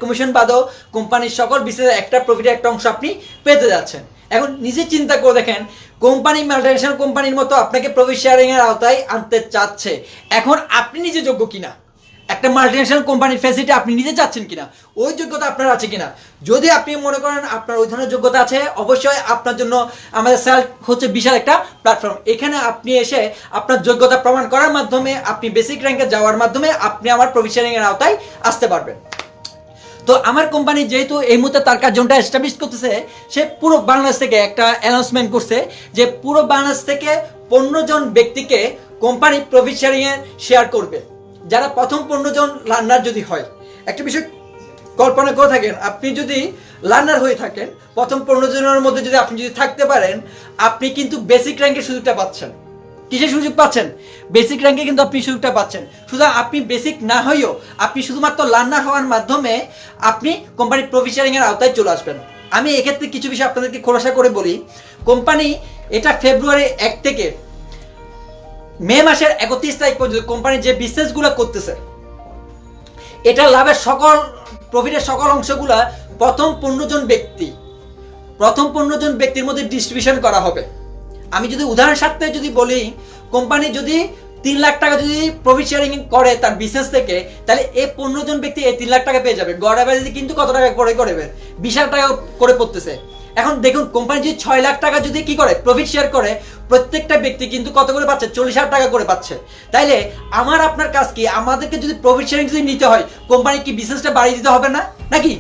কমিশন বাদও কোম্পানির সকল বিজনেসের একটা প্রফিটের একটা অংশ আপনি পেতে যাচ্ছেন। এখন নিজে চিন্তা করে দেখেন, কোম্পানি মাল্টিন্যাশনাল কোম্পানির মতো আপনাকে প্রফিট শেয়ারিং এর আওতায় আনতে চাচ্ছে, এখন আপনি নিজে যোগ্য কিনা, একটা মাল্টিন্যাশনাল কোম্পানির ফ্যাসিলিটি আপনি নিজে চাচ্ছেন কিনা, ওই যোগ্যতা আপনার আছে কিনা। যদি আপনি মনে করেন আপনার ওই ধরনের যোগ্যতা আছে, অবশ্যই আপনার জন্য আমাদের সেলফ হচ্ছে বিশাল একটা প্ল্যাটফর্ম। এখানে আপনি এসে আপনার যোগ্যতা প্রমাণ করার মাধ্যমে, আপনি বেসিক র্যাঙ্কে যাওয়ার মাধ্যমে আপনি আমার প্রফিট শেয়ারিং এর আওতায় আসতে পারবেন। তো আমার কোম্পানি যেহেতু এই মুহূর্তে তার কার্যটা এস্টাবলিশ করতেছে, সে পুরো বাংলাদেশ থেকে একটা অ্যানাউন্সমেন্ট করছে যে পুরো বাংলাদেশ থেকে 15 জন ব্যক্তিকে কোম্পানি প্রফিট শেয়ারিং এ শেয়ার করবে। যারা প্রথম 15 জন লার্নার যদি হয়, একটা বিষয় কল্পনা করে থাকেন, আপনি যদি লার্নার হয়ে থাকেন, প্রথম 15 জনের মধ্যে যদি আপনি যদি থাকতে পারেন, আপনি কিন্তু বেসিক র্যাঙ্কের সুযোগটা পাচ্ছেন। কিসের সুযোগ পাচ্ছেন? বেসিক র্যাঙ্কে কিন্তু আপনি সুযোগটা পাচ্ছেন। সুতরাং আপনি বেসিক না হয়েও আপনি শুধুমাত্র লার্নার হওয়ার মাধ্যমে আপনি কোম্পানির প্রফিট শেয়ারিং এর আওতায় চলে আসবেন। আমি এক্ষেত্রে কিছু বিষয় আপনাদেরকে খোলাসা করে বলি। কোম্পানি এটা ফেব্রুয়ারি 1 থেকে মে মাসের 31 তারিখ পর্যন্ত কোম্পানি যে বিজনেসগুলো করতেছে, এটা লাভের সকল প্রফিটের সকল অংশগুলা প্রথম 15 জন ব্যক্তির মধ্যে ডিস্ট্রিবিউশন করা হবে। আমি যদি উদাহরণ স্বার্থে যদি বলি, কোম্পানি যদি 3 লাখ টাকা যদি প্রফিট শেয়ারিং করে তার বিজনেস থেকে, তাহলে এই 15 জন ব্যক্তি এই 3 লাখ টাকা পেয়ে যাবে। গড় অ্যাভারেজে কিন্তু কত টাকা করে করবে? 20,000 টাকা করে পড়তেছে। এখন দেখুন, কোম্পানি যদি 6 লাখ টাকা যদি কি করে প্রফিট শেয়ার করে, প্রত্যেকটা ব্যক্তি কিন্তু কত করে পাচ্ছে? 40,000 টাকা করে পাচ্ছে। তাইলে আমার আপনার কাজ কি? আমাদেরকে যদি প্রফিট শেয়ারিং যদি নিতে হয়, কোম্পানি কি বিজনেসটা বাড়িয়ে দিতে হবে না নাকি?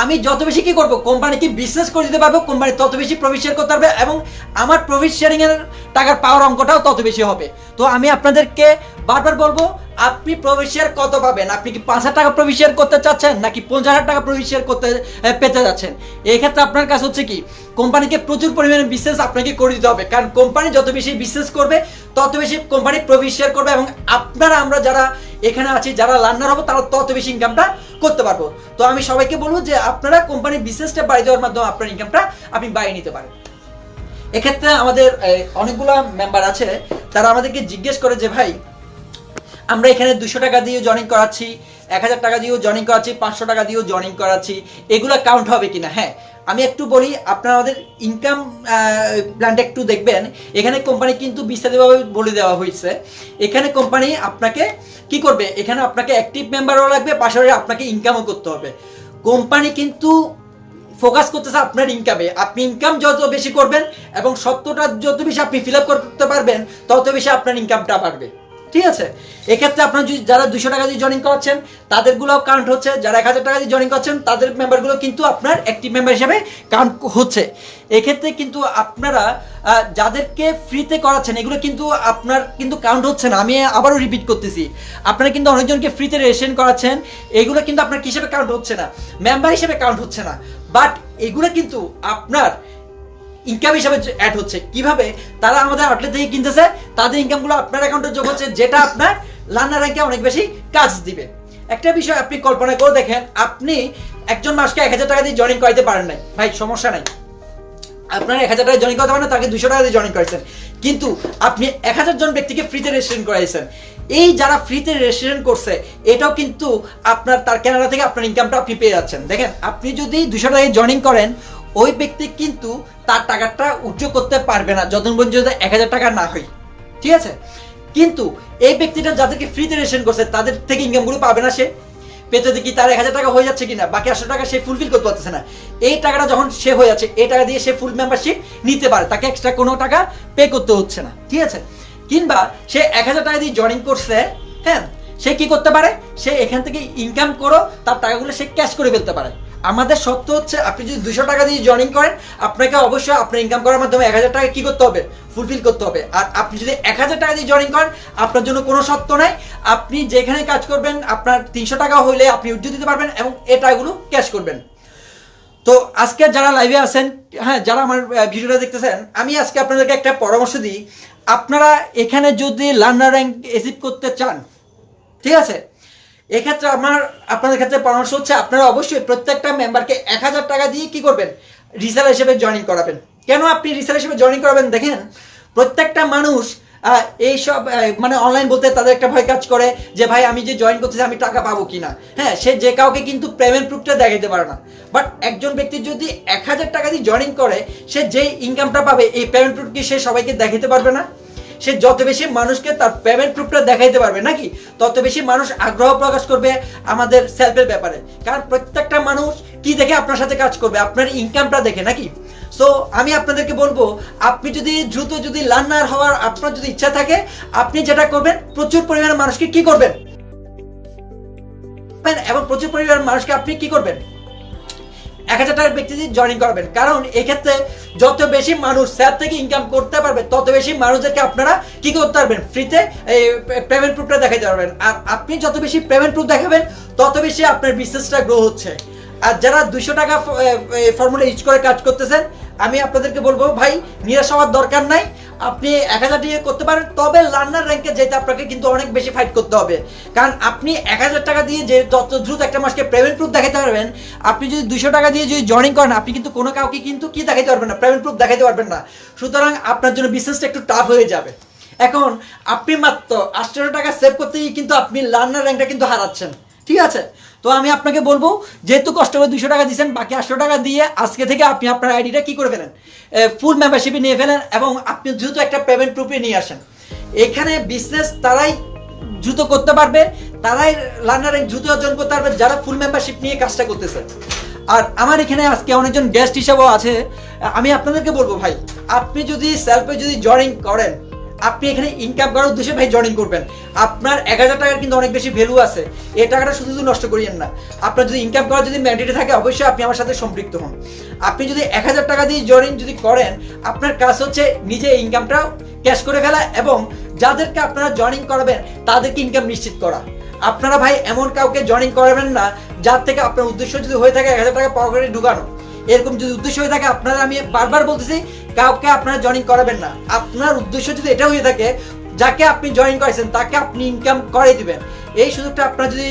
আমি যত বেশি কি করব, কোম্পানিকে বিজনেস করে দিতে পারবো, কোম্পানি তত বেশি প্রফিট শেয়ার করতে পারবে এবং আমার প্রফিট শেয়ারিং এর টাকার পাওয়ার অঙ্কটাও তত বেশি হবে। তো আমি আপনাদেরকে বারবার বলবো, আপনি প্রফিট শেয়ার কত পাবেন? আপনি কি 5,000 টাকা প্রফিট শেয়ার করতে চাচ্ছেন নাকি 50,000 টাকা প্রফিট শেয়ার করতে পেতে যাচ্ছেন? এই ক্ষেত্রে আপনার কাছে হচ্ছে কি, কোম্পানিকে প্রচুর পরিমাণে বিজনেস আপনাকে করে দিতে হবে, কারণ কোম্পানি যত বেশি বিজনেস করবে তত বেশি কোম্পানি প্রফিট শেয়ার করবে এবং আমরা যারা এখানে আছি, যারা লার্নার হবো, তারা তত বেশি ইনকামটা করতে পারবো। তো আমি সবাইকে বলবো যে আপনারা কোম্পানির বিজনেসটা বাড়িয়ে দেওয়ার মাধ্যমে আপনার ইনকামটা আপনি বাড়িয়ে নিতে পারেন। এক্ষেত্রে আমাদের অনেকগুলো মেম্বার আছে, তারা আমাদেরকে জিজ্ঞেস করে যে ভাই, আমরা এখানে 200 টাকা দিয়ে জয়েনিং করাচ্ছি, 1000 টাকা দিয়েও জয়েনিং করাচ্ছি, 500 টাকা দিয়েও জয়েনিং করাচ্ছি, এগুলো কাউন্ট হবে কিনা? হ্যাঁ, আমি একটু বলি, আপনারা আমাদের ইনকাম প্ল্যানটা একটু দেখবেন। এখানে কোম্পানি কিন্তু বিস্তারিতভাবে বলে দেওয়া হয়েছে। এখানে কোম্পানি আপনাকে কি করবে, এখানে আপনাকে অ্যাক্টিভ মেম্বারও লাগবে, পাশাপাশি আপনাকে ইনকামও করতে হবে। কোম্পানি কিন্তু ফোকাস করতেছে আপনার ইনকামে। আপনি ইনকাম যত বেশি করবেন এবং সত্যটা যত বেশি আপনি ফিল আপ করতে পারবেন, তত বেশি আপনার ইনকামটা বাড়বে। ঠিক আছে, এক্ষেত্রে আপনার যদি যারা 200 টাকা দিয়ে জয়েনিং করাচ্ছেন তাদেরগুলো কাউন্ট হচ্ছে, যারা 1000 টাকা দিয়ে জয়েনিং করছেন তাদের মেম্বারগুলো কিন্তু আপনার অ্যাক্টিভ মেম্বার হিসেবে কাউন্ট হচ্ছে। এক্ষেত্রে কিন্তু আপনারা যাদেরকে ফ্রিতে করাচ্ছেন এগুলো কিন্তু আপনার কিন্তু কাউন্ট হচ্ছে না। আমি আবারও রিপিট করতেছি, আপনারা কিন্তু অনেকজনকে ফ্রিতে রেজিস্ট্রেশন করাচ্ছেন, এগুলো কিন্তু আপনার হিসেবে কাউন্ট হচ্ছে না, মেম্বার হিসেবে কাউন্ট হচ্ছে না, বাট এগুলো কিন্তু আপনার ইনকাম হিসাবে অ্যাড হচ্ছে। কিভাবে? তারা আমাদের আউটলেট থেকে কিনতেছে, তাদের ইনকামগুলো আপনার অ্যাকাউন্টে যোগ হচ্ছে, যেটা আপনার লার্নার র্যাঙ্কে অনেক বেশি কাজ দিবে। একটা বিষয় আপনি কল্পনা করে দেখেন, আপনি একজন মানুষকে 1000 টাকা দিয়ে জয়েনিং করাইতে পারেন নাই, ভাই সমস্যা নাই, আপনার 1000 টাকা জয়েনিং করতে পারেন না, তাকে 200 টাকা দিয়ে জয়েনিং করাইছেন, কিন্তু আপনি 1000 জন ব্যক্তিকে ফ্রিতে রেজিস্ট্রেশন করাইছেন। এই যারা ফ্রিতে রেজিস্ট্রেশন করছে, এটাও কিন্তু আপনার তার কেনাডা থেকে আপনার ইনকামটা আপনি পেয়ে যাচ্ছেন। দেখেন, আপনি যদি 200 টাকায় জয়েনিং করেন, ওই ব্যক্তি কিন্তু তার টাকাটা উচ্চ করতে পারবে না যতক্ষণ পর্যন্ত 1000 টাকা না হয়। ঠিক আছে, কিন্তু এই ব্যক্তিটা যাদেরকে ফ্রিতে রেজিস্ট্রেশন করছে তাদের থেকে ইনকামগুলো পাবে না, সে পেতে কি তার 1000 টাকা হয়ে যাচ্ছে কিনা, বাকি 800 টাকা সে ফুলফিল করতে পারতেছে না। এই টাকাটা যখন সে হয়ে যাচ্ছে, এই টাকা দিয়ে সে ফুল মেম্বারশিপ নিতে পারে, তাকে এক্সট্রা কোনো টাকা পে করতে হচ্ছে না। ঠিক আছে, কিংবা সে 1000 টাকা দিয়ে জয়েনিং করছে, হ্যাঁ, সে কি করতে পারে, সে এখান থেকে ইনকাম করো তার টাকাগুলো সে ক্যাশ করে ফেলতে পারে। আমাদের সত্য হচ্ছে, আপনি যদি 200 টাকা দিয়ে জয়েনিং করেন, আপনাকে অবশ্যই আপনার ইনকাম করার মাধ্যমে 1000 টাকা কি করতে হবে, ফুলফিল করতে হবে। আর আপনি যদি 1000 টাকা দিয়ে জয়েনিং করেন, আপনার জন্য কোনো সত্য নাই, আপনি যেখানে কাজ করবেন আপনার 300 টাকা হইলে আপনি উজ্জ্বল দিতে পারবেন এবং এই টাকাগুলো ক্যাশ করবেন। তো আজকে যারা লাইভে আছেন, হ্যাঁ, যারা আমার ভিডিওটা দেখতেছেন, আমি আজকে আপনাদেরকে একটা পরামর্শ দিই। আপনারা এখানে যদি লার্নার র্যাঙ্ক অ্যাচিভ করতে চান, ঠিক আছে, এক্ষেত্রে আপনাদের ক্ষেত্রে পরামর্শ হচ্ছে, আপনারা অবশ্যই প্রত্যেকটা মেম্বারকে 1000 টাকা দিয়ে কি করবেন, রিসেলার হিসেবে জয়েনিং করাবেন। কেন আপনি রিসেলার হিসেবে জয়েনিং করাবেন? দেখেন, প্রত্যেকটা মানুষ এইসব মানে অনলাইন বলতে তাদের একটা ভয় কাজ করে যে ভাই আমি যে জয়েন করতেছি আমি টাকা পাবো কিনা। হ্যাঁ, সে যে কাউকে কিন্তু পেমেন্ট প্রুফটা দেখাইতে পারে না, বাট একজন ব্যক্তি যদি 1000 টাকা দিয়ে জয়েনিং করে, সে যে ইনকামটা পাবে এই পেমেন্ট প্রুফ কি সে সবাইকে দেখাইতে পারবে না? সে যত বেশি মানুষকে তার পেমেন্ট প্রুফটা দেখাইতে পারবে নাকি, তত বেশি মানুষ আগ্রহ প্রকাশ করবে আমাদের সেলফের ব্যাপারে। কারণ প্রত্যেকটা মানুষ কি দেখে আপনার সাথে কাজ করবে, আপনার ইনকামটা দেখে নাকি। সো আমি আপনাদেরকে বলবো, আপনি যদি দ্রুত যদি লার্নার হওয়ার আপনার যদি ইচ্ছা থাকে, আপনি যেটা করবেন, প্রচুর পরিমাণে মানুষকে কি করবেন, এবং প্রচুর পরিমাণে মানুষকে আপনি কি করবেন, 1000 টাকার ব্যক্তি জয়েনিং করবেন। কারণ এক্ষেত্রে যত বেশি মানুষ স্যাপ থেকে ইনকাম করতে পারবে, তত বেশি মানুষদেরকে আপনারা কি করতে পারবেন, ফ্রিতে পেমেন্ট প্রুফটা দেখাতে পারবেন। আর আপনি যত বেশি পেমেন্ট প্রুফ দেখাবেন, তত বেশি আপনার বিজনেসটা গ্রো হচ্ছে। আর যারা 200 টাকা ফর্মুলা ইউজ করে কাজ করতেছেন, আমি আপনাদেরকে বলবো ভাই, নিরাশ হওয়ার দরকার নাই। আপনি 1000 দিয়ে করতে পারেন, তবে লার্নার র্যাঙ্কে যেতে আপনাকে কিন্তু অনেক বেশি ফাইট করতে হবে। কারণ আপনি 1000 টাকা দিয়ে যে যত দ্রুত একটা মাসকে পেমেন্ট প্রুফ দেখাতে পারবেন, আপনি যদি 200 টাকা দিয়ে যদি জয়েনিং করেন, আপনি কিন্তু কোনো কাউকে কিন্তু কি দেখাতে পারবেন না, পেমেন্ট প্রুফ দেখাতে পারবেন না। সুতরাং আপনার জন্য বিজনেসটা একটু টাফ হয়ে যাবে। এখন আপনি মাত্র 800 টাকা সেভ করতে গিয়ে কিন্তু আপনি লার্নার র্যাঙ্কটা কিন্তু হারাচ্ছেন। ঠিক আছে, তো আমি আপনাকে বলবো, যেহেতু কষ্ট করে 200 টাকা দিয়েছেন, বাকি 800 টাকা দিয়ে আজকে থেকে আপনি আপনার আইডিটা কি করে ফেলেন, ফুল মেম্বারশিপে নিয়ে ফেলেন এবং আপনি দ্রুত একটা পেমেন্ট প্রুফে নিয়ে আসেন। এখানে বিজনেস তারাই দ্রুত করতে পারবে, তারাই লার্নার র্যাঙ্ক দ্রুত অর্জন করতে পারবে যারা ফুল মেম্বারশিপ নিয়ে কাজটা করতেছে। আর আমার এখানে আজকে অনেকজন গেস্ট হিসাবেও আছে। আমি আপনাদেরকে বলবো ভাই, আপনি যদি সেলফে যদি জয়েনিং করেন, আপনি এখানে ইনকাম করার উদ্দেশ্যে ভাই জয়েন করবেন, আপনার 1000 টাকার কিন্তু অনেক বেশি ভ্যালু আছে, এই টাকাটা শুধু শুধু নষ্ট করিয়েন না। আপনার যদি ইনকাম করার যদি ম্যান্ডেটে থাকে অবশ্যই আপনি আমার সাথে সম্পৃক্ত হন। আপনি যদি 1000 টাকা দিয়ে জয়েন যদি করেন, আপনার কাজ হচ্ছে নিজে ইনকামটা ক্যাশ করে ফেলা এবং যাদেরকে আপনারা জয়েনিং করাবেন তাদেরকে ইনকাম নিশ্চিত করা। আপনারা ভাই এমন কাউকে জয়েনিং করাবেন না যার থেকে আপনার উদ্দেশ্য যদি হয়ে থাকে 1000 টাকা পকেটে ঢুকানো, এরকম যদি উদ্দেশ্য হয়ে থাকে, আপনারা আমি বারবার বলতেছি কাউকে আপনারা জয়েনিং করাবেন না। আপনার উদ্দেশ্য যদি এটা হয়ে থাকে যাকে আপনি জয়েন করেছেন তাকে আপনি ইনকাম করাই দিবেন, এই সুযোগটা আপনার যদি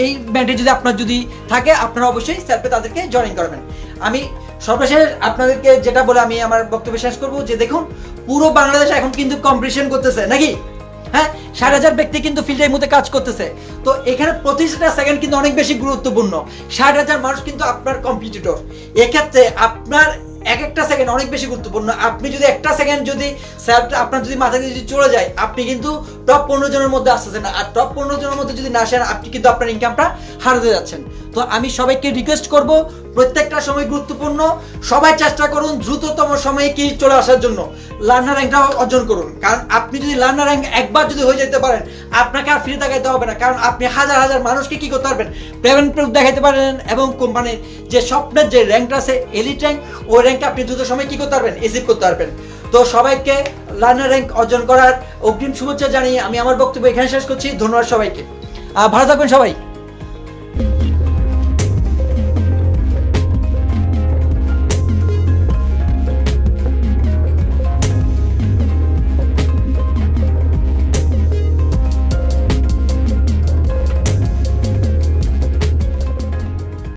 এই ব্যান্ডে যদি আপনার যদি থাকে আপনারা অবশ্যই সেলফে তাদেরকে জয়েন করবেন। আমি সর্বশেষ আপনাদেরকে যেটা বলে আমি আমার বক্তব্য শেষ করবো যে দেখুন, পুরো বাংলাদেশ এখন কিন্তু কম্পিটিশন করতেছে নাকি, হ্যাঁ 60,000 ব্যক্তি কিন্তু ফিল্ডের মধ্যে কাজ করতেছে। তো এখানে প্রতিটা সেকেন্ড কিন্তু অনেক বেশি গুরুত্বপূর্ণ। 60,000 মানুষ কিন্তু আপনার কম্পিটিটর, এক্ষেত্রে আপনার এক একটা সেকেন্ড অনেক বেশি গুরুত্বপূর্ণ। আপনি যদি একটা সেকেন্ড যদি আপনার যদি মাথা দিয়ে যদি চলে যায়, আপনি কিন্তু টপ 15 জনের মধ্যে আসতেছেন না, আর টপ 15 জনের মধ্যে যদি না আসেন আপনি কিন্তু আপনার ইনকামটা হারাতে যাচ্ছেন। তো আমি সবাইকে রিকোয়েস্ট করব, প্রত্যেকটা সময় গুরুত্বপূর্ণ, সবাই চেষ্টা করুন দ্রুততম সময়ে কি চলে আসার জন্য লার্নার র্যাঙ্কটা অর্জন করুন। কারণ আপনি যদি লার্নার র্যাঙ্ক একবার যদি হয়ে যেতে পারেন, আপনাকে আর ফিরে তাকাইতে হবে না, কারণ আপনি হাজার হাজার মানুষকে কি করতে পারবেন, পেমেন্ট প্রুফ দেখাইতে পারেন এবং কোম্পানির যে স্বপ্নের যে র্যাঙ্কটা আছে এলিট র্যাঙ্ক, ওই র্যাঙ্কটা আপনি দ্রুত সময় কি করতে পারবেন, অ্যাচিভ করতে পারবেন। তো সবাইকে লার্নার র্যাঙ্ক অর্জন করার অগ্রিম শুভেচ্ছা জানিয়ে আমি আমার বক্তব্য এখানে শেষ করছি। ধন্যবাদ সবাইকে, ভালো থাকবেন সবাই।